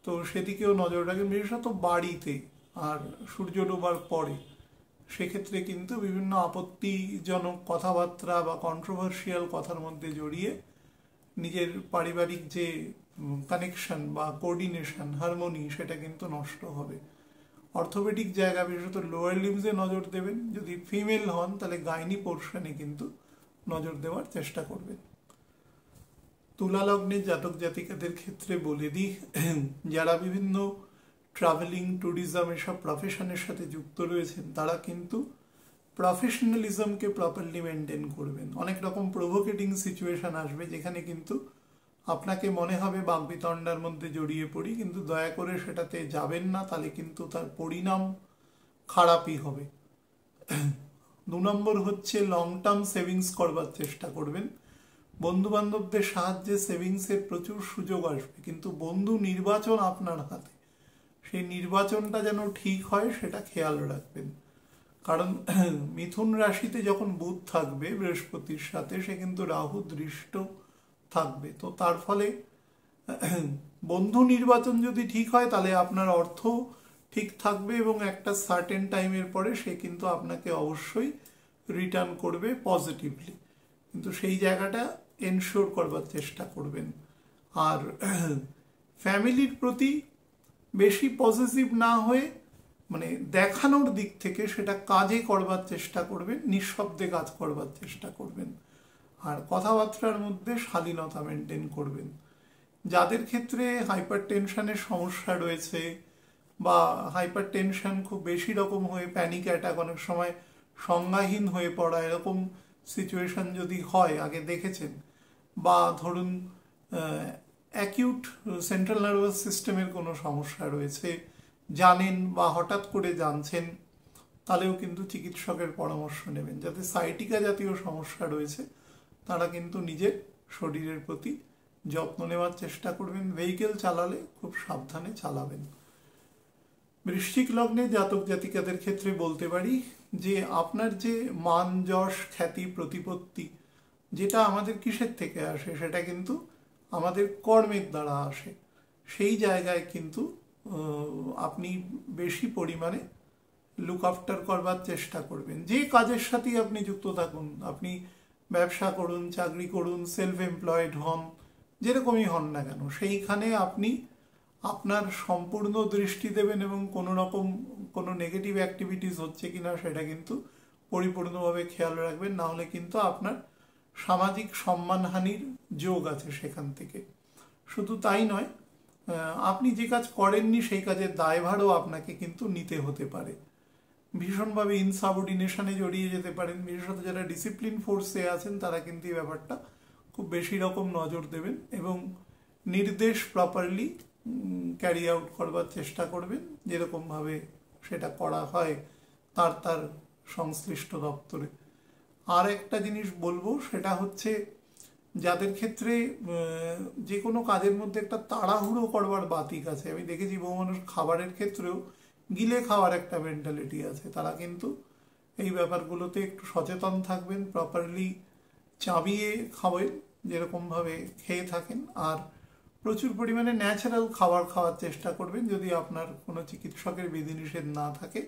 তো সেদিকেও নজর রাখবেন, বিশেষত বাড়িতে। আর সূর্য ডোবার পরে সেক্ষেত্রে কিন্তু বিভিন্ন আপত্তিজনক কথাবার্তা বা কন্ট্রোভার্সিয়াল কথার মধ্যে জড়িয়ে নিজের পারিবারিক যে কানেকশন বা কোঅর্ডিনেশন, হারমোনি, সেটা কিন্তু নষ্ট হবে। অর্থোপেডিক জায়গা, বিশেষত লোয়ার লিমসে নজর দেবেন। যদি ফিমেল হন তাহলে গাইনি পোর্শনে কিন্তু নজর দেওয়ার চেষ্টা করবেন। তুলা লগ্নের জাতক জাতিকাদের ক্ষেত্রে বলে দিই, যারা বিভিন্ন ট্রাভেলিং, ট্যুরিজম, এসব প্রফেশনের সাথে যুক্ত রয়েছেন, তারা কিন্তু প্রফেশনালিজমকে প্রপারলি মেনটেন করবেন। অনেক রকম প্রভোকেটিং সিচুয়েশন আসবে, যেখানে কিন্তু আপনাকে মনে হবে বাকবিতণ্ডার মধ্যে জড়িয়ে পড়ি, কিন্তু দয়া করে সেটাতে যাবেন না, তাহলে কিন্তু তার পরিণাম খারাপই হবে। 2 নম্বর হচ্ছে লং টার্ম সেভিংস করবার চেষ্টা করবেন। বন্ধু বান্ধবদের সাহায্যে সেভিংসের প্রচুর সুযোগ আসবে, কিন্তু বন্ধু নির্বাচন আপনার হাতে, সেই নির্বাচনটা যেন ঠিক হয় সেটা খেয়াল রাখবেন। কারণ মিথুন রাশিতে যখন বুধ থাকবে বৃহস্পতির সাথে, সে কিন্তু রাহু দৃষ্ট থাকবে, তো তার ফলে বন্ধু নির্বাচন যদি ঠিক হয় তাহলে আপনার অর্থ ঠিক থাকবে এবং একটা সার্টেন টাইমের পরে সে কিন্তু আপনাকে অবশ্যই রিটার্ন করবে পজিটিভলি, কিন্তু সেই জায়গাটা এনশিওর করবার চেষ্টা করবেন। আর ফ্যামিলির প্রতি বেশি পজিটিভ না হয়ে মানে দেখানোর দিক থেকে সেটা কাজে করবার চেষ্টা করবেন, নিঃশব্দে কাজ করবার চেষ্টা করবেন, আর কথাবার্তার মধ্যে শালীনতা মেনটেন করবেন। যাদের ক্ষেত্রে হাইপার টেনশনের সমস্যা রয়েছে বা হাইপার টেনশন খুব বেশি রকম হয়ে প্যানিক অ্যাটাক, অনেক সময় সংজ্ঞাহীন হয়ে পড়া, এরকম সিচুয়েশন যদি হয়, আগে দেখেছেন, বা ধরুন অ্যাকিউট সেন্ট্রাল নার্ভাস সিস্টেমের কোনো সমস্যা রয়েছে জানেন বা হঠাৎ করে জানছেন, তাহলেও কিন্তু চিকিৎসকের পরামর্শ নেবেন। যাতে সাইটিকা জাতীয় সমস্যা রয়েছে তারা কিন্তু নিজের শরীরের প্রতি যত্ন নেওয়ার চেষ্টা করবেন। ভেহিকেল চালালে খুব সাবধানে চালাবেন। বৃশ্চিক লগ্নে জাতক জাতিকাদের ক্ষেত্রে বলতে পারি যে আপনার যে মান যশ খ্যাতি প্রতিপত্তি, যেটা আমাদের কিসের থেকে আসে, সেটা কিন্তু আমাদের কর্মের দ্বারা আসে। সেই জায়গায় কিন্তু আপনি বেশি পরিমাণে লুক আফটার করবার চেষ্টা করবেন। যে কাজের সাথেই আপনি যুক্ত থাকুন, আপনি ব্যবসা করুন, চাকরি করুন, সেলফ এমপ্লয়েড হন, যেরকমই হন না কেন, সেইখানে আপনি আপনার সম্পূর্ণ দৃষ্টি দেবেন এবং কোনো রকম কোনো নেগেটিভ অ্যাক্টিভিটিস হচ্ছে কিনা সেটা কিন্তু পরিপূর্ণভাবে খেয়াল রাখবেন, না হলে কিন্তু আপনার সামাজিক সম্মানহানির যোগ আছে সেখান থেকে। শুধু তাই নয়, আপনি যে কাজ করেননি সেই কাজের দায়ভারও আপনাকে কিন্তু নিতে হতে পারে। ভীষণভাবে ইনসাবঅর্ডিনেশনে জড়িয়ে যেতে পারেন। বিশেষত যারা ডিসিপ্লিন ফোর্সে আছেন তারা কিন্তু এই ব্যাপারটা খুব বেশি রকম নজর দেবেন এবং নির্দেশ প্রপারলি ক্যারি আউট করবার চেষ্টা করবেন, যেরকমভাবে সেটা করা হয় তার সংশ্লিষ্ট দপ্তরে। আর একটা জিনিস বলবো, সেটা হচ্ছে যাদের ক্ষেত্রে যে কোনো কাজের মধ্যে একটা তাড়াহুড়ো করবার বাতিক আছে, আমি দেখেছি বহু মানুষ খাবারের ক্ষেত্রেও গিলে খাওয়ার একটা মেন্টালিটি আছে, তারা কিন্তু এই ব্যাপারগুলোতে একটু সচেতন থাকবেন, প্রপারলি চাবিয়ে খাবেন যেরকমভাবে খেয়ে থাকেন, আর প্রচুর পরিমাণে ন্যাচারাল খাবার খাওয়ার চেষ্টা করবেন যদি আপনার কোনো চিকিৎসকের বিধিনিষেধ না থাকে।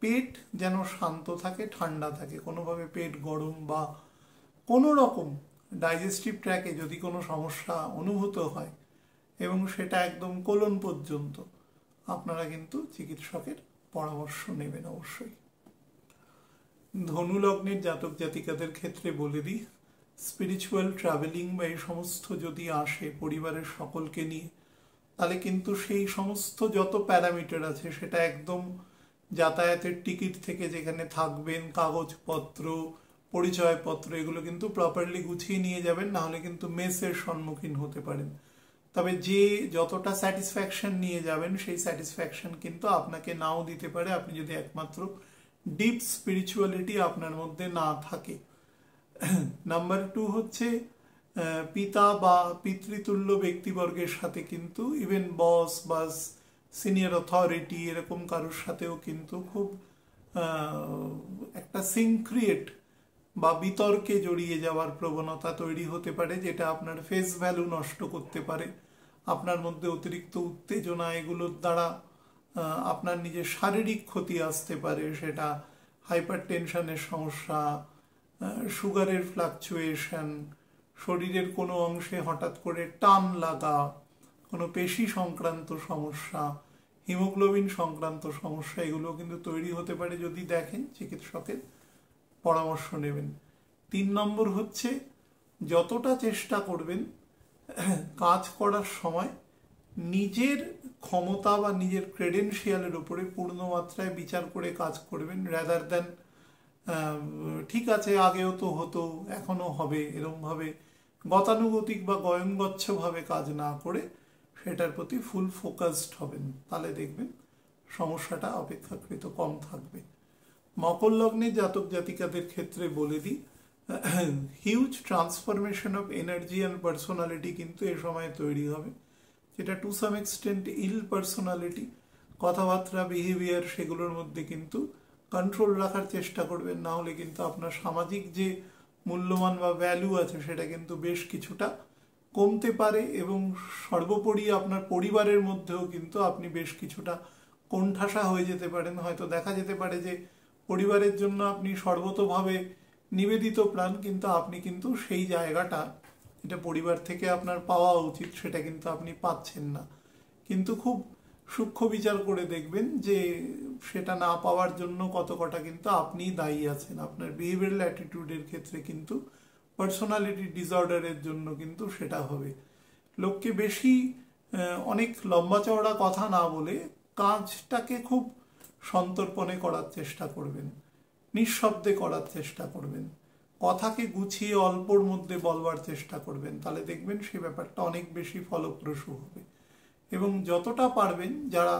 পেট যেন শান্ত থাকে, ঠান্ডা থাকে, কোনোভাবে পেট গরম বা কোনো রকম ডাইজেস্টিভ ট্র্যাকে যদি কোনো সমস্যা অনুভূত হয় এবং সেটা একদম কোলন পর্যন্ত, আপনারা কিন্তু চিকিৎসকের পরামর্শ নেবেন অবশ্যই। ধনু লগ্নের জাতক জাতিকাদের ক্ষেত্রে বলে দিই, স্পিরিচুয়াল ট্রাভেলিং বা এই সমস্ত যদি আসে পরিবারের সকলকে নিয়ে, তাহলে কিন্তু সেই সমস্ত যত প্যারামিটার আছে সেটা একদম যাতায়াতের টিকিট থেকে যেখানে থাকবেন, কাগজপত্র, পরিচয়পত্র, এগুলো কিন্তু প্রপারলি গুছিয়ে নিয়ে যাবেন, না হলে কিন্তু মেসের সম্মুখীন হতে পারেন। তবে যে যতটা স্যাটিসফ্যাকশন নিয়ে যাবেন সেই স্যাটিসফ্যাকশন কিন্তু আপনাকে নাও দিতে পারে, আপনি যদি একমাত্র ডিপ স্পিরিচুয়ালিটি আপনার মধ্যে না থাকে। নাম্বার 2 হচ্ছে পিতা বা পিতৃতুল্য ব্যক্তিবর্গের সাথে কিন্তু, ইভেন বস বা সিনিয়র অথরিটি এরকম কারোর সাথেও কিন্তু খুব একটা সিনক্রিয়েট বা বিতর্কে জড়িয়ে যাওয়ার প্রবণতা তৈরি হতে পারে, যেটা আপনার ফেস ভ্যালু নষ্ট করতে পারে। আপনার মধ্যে অতিরিক্ত উত্তেজনা, এগুলোর দ্বারা আপনার নিজের শারীরিক ক্ষতি আসতে পারে, সেটা হাইপার টেনশনের সমস্যা, সুগারের ফ্লাকচুয়েশন, শরীরের কোনো অংশে হঠাৎ করে টান লাগা, কোনো পেশি সংক্রান্ত সমস্যা, হিমোগ্লোবিন সংক্রান্ত সমস্যা, এগুলো কিন্তু তৈরি হতে পারে। যদি দেখেন চিকিৎসকের পরামর্শ নেবেন। 3 নম্বর হচ্ছে যতটা চেষ্টা করবেন কাজ করার সময় নিজের ক্ষমতা বা নিজের ক্রেডেনশিয়ালের উপরে পূর্ণ মাত্রায় বিচার করে কাজ করবেন, রাদার দ্যান ঠিক আছে আগেও তো হতো এখনো হবে এরমভাবে গতানুগতিক বা গয়ঙ্গচ্ছভাবে কাজ না করে সেটার প্রতি ফুল ফোকাসড হবেন, তাহলে দেখবেন সমস্যাটা অপেক্ষাকৃত কম থাকবে। মকর লগ্নের জাতক জাতিকাদের ক্ষেত্রে বলে দিই, huge transformation of energy and personality কিন্তু এ সময় তৈরি হবে, যেটা টু সাম এক্সটেন্ট ইল পার্সোনালিটি কথাবার্তা, বিহেভিয়ার, সেগুলোর মধ্যে কিন্তু কন্ট্রোল রাখার চেষ্টা করবেন, না হলে কিন্তু আপনার সামাজিক যে মূল্যমান বা ভ্যালু আছে সেটা কিন্তু বেশ কিছুটা কমতে পারে, এবং সর্বোপরি আপনার পরিবারের মধ্যেও কিন্তু আপনি বেশ কিছুটা কোণঠাসা হয়ে যেতে পারেন। হয়তো দেখা যেতে পারে যে পরিবারের জন্য আপনি সর্বতোভাবে নিবেদিত প্রাণ, কিন্তু আপনি কিন্তু সেই জায়গাটা যেটা পরিবার থেকে আপনার পাওয়া উচিত সেটা কিন্তু আপনি পাচ্ছেন না। কিন্তু খুব সূক্ষ্ম বিচার করে দেখবেন যে সেটা না পাওয়ার জন্য কত কটা কিন্তু আপনি দায়ী আছেন। আপনার বিহেভিয়ারাল অ্যাটিটিউডের ক্ষেত্রে কিন্তু পার্সোনালিটি ডিসঅর্ডারের জন্য কিন্তু সেটা হবে। লোককে বেশি অনেক লম্বা চওড়া কথা না বলে কাজটাকে খুব সন্তর্পণে করার চেষ্টা করবেন, নিঃশব্দে করার চেষ্টা করবেন, কথাকে গুছিয়ে অল্পর মধ্যে বলবার চেষ্টা করবেন, তাহলে দেখবেন সে ব্যাপারটা অনেক বেশি ফলপ্রসূ হবে। এবং যতটা পারবেন, যারা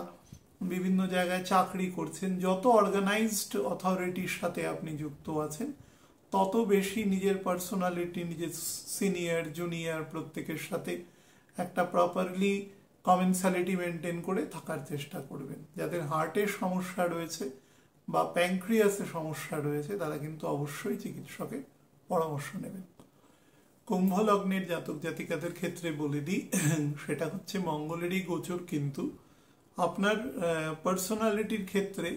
বিভিন্ন জায়গায় চাকরি করছেন, যত অর্গানাইজড অথরিটির সাথে আপনি যুক্ত আছেন, তত বেশি নিজের পার্সোনালিটি, নিজের সিনিয়র জুনিয়র প্রত্যেকের সাথে একটা প্রপারলি কমেন্সালিটি মেনটেন করে থাকার চেষ্টা করবেন। যাদের হার্টের সমস্যা রয়েছে বা প্যানক্রিয়াসের সমস্যা রয়েছে তারা কিন্তু অবশ্যই চিকিৎসকের পরামর্শ নেবেন। কুম্ভ লগ্নের জাতক জাতিকাদের ক্ষেত্রে বলে দিই, সেটা হচ্ছে মঙ্গলেরই গোচর, কিন্তু আপনার পার্সোনালিটির ক্ষেত্রে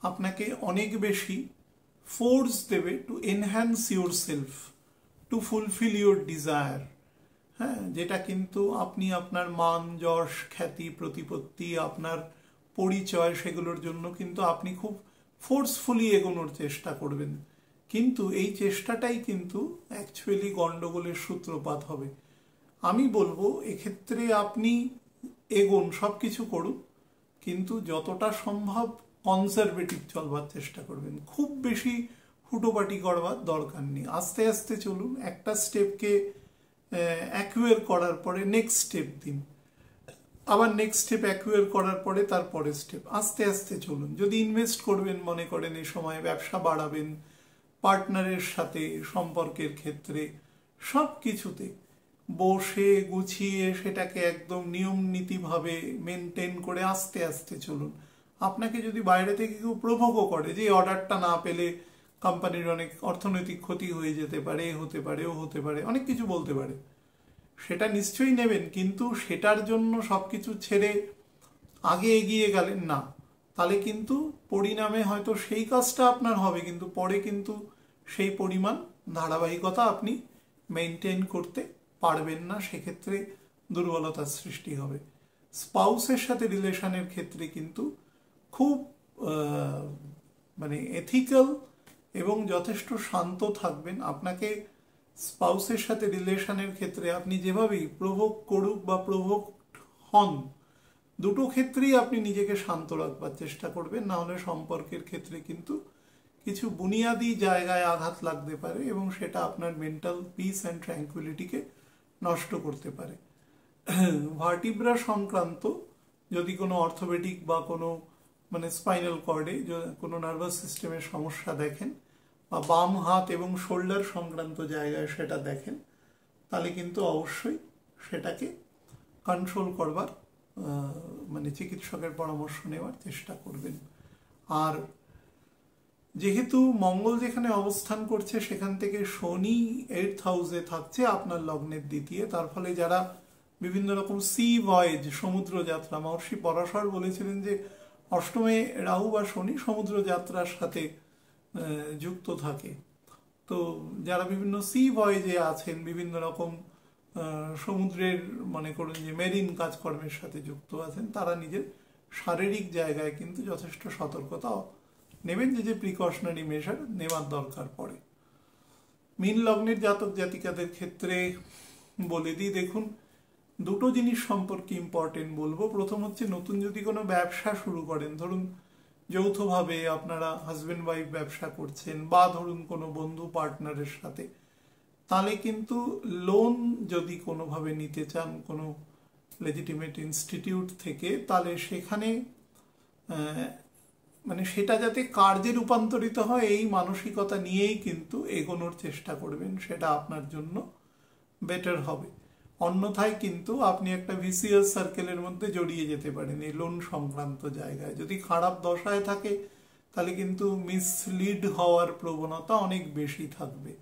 আপনাকে অনেক বেশি ফোর্স দেবে to enhance your self, two fulfil your desire. হ্যাঁ, যেটা কিন্তু আপনি আপনার মান, যশ, খ্যাতি, প্রতিপত্তি, আপনার পরিচয়, সেগুলোর জন্য কিন্তু আপনি খুব ফোর্সফুলি এগোনোর চেষ্টা করবেন। কিন্তু এই চেষ্টাটাই কিন্তু অ্যাকচুয়ালি গন্ডগোলের সূত্রপাত হবে। আমি বলবো এক্ষেত্রে আপনি এগোন, সব কিছু করুন, কিন্তু যতটা সম্ভব কনজারভেটিভ চলবার চেষ্টা করবেন। খুব বেশি হুটোপাটি করবার দরকার নেই, আস্তে আস্তে চলুন। একটা স্টেপকে অ্যাকুয়ার করার পরে নেক্সট স্টেপ দিন, আবার নেক্সট স্টেপ অ্যাকুয়ার করার পরে তারপরে স্টেপ, আস্তে আস্তে চলুন। যদি ইনভেস্ট করবেন মনে করেন, এই সময় ব্যবসা বাড়াবেন, পার্টনারের সাথে সম্পর্কের ক্ষেত্রে, সব কিছুতে বসে গুছিয়ে সেটাকে একদম নিয়ম নীতিভাবে মেনটেন করে আস্তে আস্তে চলুন। আপনাকে যদি বাইরে থেকে কেউ প্রভোগও করে যে অর্ডারটা না পেলে কোম্পানির অনেক অর্থনৈতিক ক্ষতি হয়ে যেতে পারে, হতে পারে, ও হতে পারে, অনেক কিছু বলতে পারে, সেটা নিশ্চয়ই নেবেন, কিন্তু সেটার জন্য সবকিছু ছেড়ে আগে এগিয়ে গেলেন না, তাহলে কিন্তু পরিণামে হয়তো সেই কাজটা আপনার হবে, কিন্তু পরে কিন্তু সেই পরিমাণ ধারাবাহিকতা আপনি মেনটেন করতে পারবেন না, সেক্ষেত্রে দুর্বলতার সৃষ্টি হবে। স্পাউসের সাথে রিলেশনের ক্ষেত্রে কিন্তু খুব মানে এথিক্যাল এবং যথেষ্ট শান্ত থাকবেন। আপনাকে স্পাউসের সাথে রিলেশনের ক্ষেত্রে আপনি যেভাবেই প্রভোগ করুক বা প্রভোগ হন, দুটো ক্ষেত্রেই আপনি নিজেকে শান্ত রাখবার চেষ্টা করবেন, না হলে সম্পর্কের ক্ষেত্রে কিন্তু কিছু বুনিয়াদি জায়গায় আঘাত লাগতে পারে এবং সেটা আপনার মেন্টাল পিস অ্যান্ড ট্র্যাঙ্কুইলিটিকে নষ্ট করতে পারে। ভার্টিব্রা সংক্রান্ত যদি কোনো অর্থোপেডিক বা কোনো মানে স্পাইনাল কর্ডে কোনো নার্ভাস সিস্টেমের সমস্যা দেখেন, বা বাম হাত এবং শোল্ডার সংক্রান্ত জায়গায় সেটা দেখেন, তাহলে কিন্তু অবশ্যই সেটাকে কন্ট্রোল করবার মানে চিকিৎসকের পরামর্শ নেওয়ার চেষ্টা করবেন। আর যেহেতু মঙ্গল যেখানে অবস্থান করছে সেখান থেকে শনি 8th হাউসে থাকছে আপনার লগ্নের দ্বিতীয়, তার ফলে যারা বিভিন্ন রকম সি ভয়েজ, সমুদ্র যাত্রা, মহর্ষি পরাশর বলেছিলেন যে অষ্টমে রাহু বা শনি সমুদ্র যাত্রার সাথে যুক্ত থাকে, তো যারা বিভিন্ন সি ভয়েজে আছেন, বিভিন্ন রকম সমুদ্রের মনে করুন যে মেরিন কাজকর্মের সাথে যুক্ত আছেন, তারা নিজের শারীরিক জায়গায় কিন্তু যথেষ্ট সতর্কতা নেবেন, যে প্রিকশনারি মেজার নেওয়ার দরকার পড়ে। মীন লগ্নের জাতক জাতিকাদের ক্ষেত্রে বলে দিই, দেখুন দুটো জিনিস সম্পর্কে ইম্পর্টেন্ট বলবো। প্রথম হচ্ছে, নতুন যদি কোনো ব্যবসা শুরু করেন, ধরুন যৌথভাবে আপনারা হাজবেন্ড ওয়াইফ ব্যবসা করছেন, বা ধরুন কোনো বন্ধু পার্টনারের সাথে, তাহলে কিন্তু লোন যদি কোনোভাবে নিতে চান কোনো লেজিটিমেট ইনস্টিটিউট থেকে, তাহলে সেখানে মানে সেটা যাতে কার্যে রূপান্তরিত হয় এই মানসিকতা নিয়েই কিন্তু এগোনোর চেষ্টা করবেন, সেটা আপনার জন্য বেটার হবে। অন্যথায় কিন্তু আপনি একটা ভিসিয়াস সার্কেলের মধ্যে জড়িয়ে যেতে পারেন এই লোন সংক্রান্ত জায়গায়। যদি খারাপ দশায় থাকে তাহলে কিন্তু মিসলিড হওয়ার প্রবণতা অনেক বেশি থাকবে।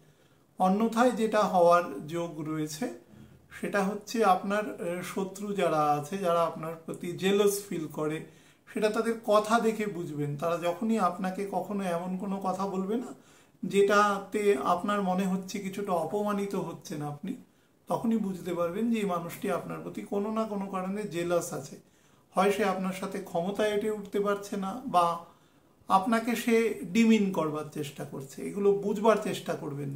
অন্যথায় যেটা হওয়ার যোগ রয়েছে সেটা হচ্ছে আপনার শত্রু যারা আছে, যারা আপনার প্রতি জেলাস ফিল করে, সেটা তাদের কথা দেখে বুঝবেন। তারা যখনই আপনাকে কখনো এমন কোনো কথা বলবে না যেটাতে আপনার মনে হচ্ছে কিছুটা অপমানিত হচ্ছেন আপনি, তখনই বুঝতে পারবেন যে এই মানুষটি আপনার প্রতি কোনো না কোনো কারণে জেলাস আছে। হয় সে আপনার সাথে ক্ষমতায় এঁটে উঠতে পারছে না, বা আপনাকে সে ডিমিন করবার চেষ্টা করছে। এগুলো বুঝবার চেষ্টা করবেন।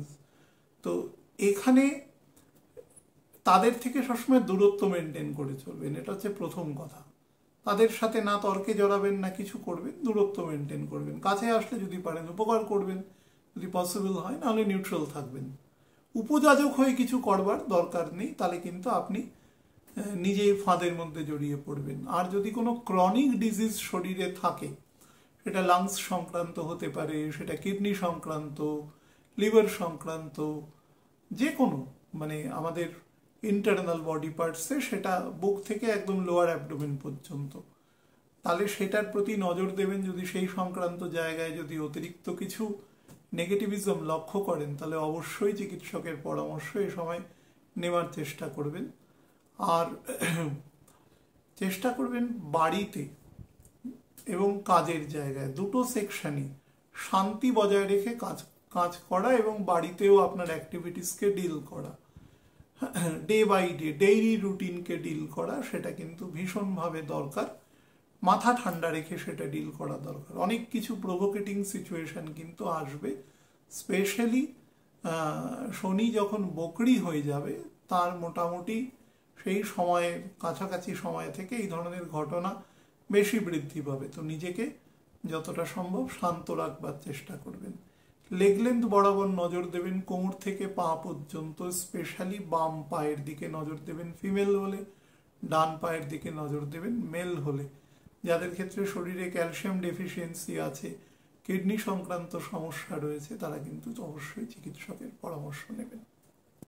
তো এখানে তাদের থেকে সবসময় দূরত্ব মেনটেন করে চলবেন, এটা হচ্ছে প্রথম কথা। তাদের সাথে না তর্কে জড়াবেন না কিছু করবেন, দূরত্ব মেনটেন করবেন। কাছে আসলে যদি পারেন উপকার করবেন, যদি পসিবল হয়, নাহলে নিউট্রাল থাকবেন। উপযাজক হয়ে কিছু করবার দরকার নেই, তাহলে কিন্তু আপনি নিজেই ফাঁদের মধ্যে জড়িয়ে পড়বেন। আর যদি কোনো ক্রনিক ডিজিজ শরীরে থাকে, সেটা লাংস সংক্রান্ত হতে পারে, সেটা কিডনি সংক্রান্ত, লিভার সংক্রান্ত, যে কোনো মানে আমাদের ইন্টারনাল বডি পার্টসে, সেটা বুক থেকে একদম লোয়ার অ্যাবডোমেন পর্যন্ত, তাহলে সেটার প্রতি নজর দেবেন। যদি সেই সংক্রান্ত জায়গায় যদি অতিরিক্ত কিছু নেগেটিভিজম লক্ষ্য করেন, তাহলে অবশ্যই চিকিৎসকের পরামর্শ এ সময় নেওয়ার চেষ্টা করবেন। আর চেষ্টা করবেন বাড়িতে এবং কাজের জায়গায় দুটো সেকশনই শান্তি বজায় রেখে কাজ করা, এবং বাড়িতেও আপনার অ্যাক্টিভিটিসকে ডিল করা, ডে বাই ডে ডেইলি রুটিনকে ডিল করা, সেটা কিন্তু ভীষণভাবে দরকার। মাথা ঠান্ডা রেখে সেটা ডিল করা দরকার। অনেক কিছু প্রভোকেটিং সিচুয়েশন কিন্তু আসবে, স্পেশালি শনি যখন বকরি হয়ে যাবে, তার মোটামুটি সেই সময়ের কাছাকাছি সময় থেকে এই ধরনের ঘটনা বেশি বৃদ্ধি পাবে। তো নিজেকে যতটা সম্ভব শান্ত রাখবার চেষ্টা করবেন। লেগ লেন্থ বরাবর নজর দেবেন, কোমর থেকে পা পর্যন্ত, স্পেশালি বাম পায়ের দিকে নজর দেবেন ফিমেল হলে, ডান পায়ের দিকে নজর দেবেন মেল হলে। যাদের ক্ষেত্রে শরীরে ক্যালসিয়াম ডেফিসিয়েন্সি আছে, কিডনি সংক্রান্ত সমস্যা রয়েছে, তারা কিন্তু অবশ্যই চিকিৎসকের পরামর্শ নেবেন।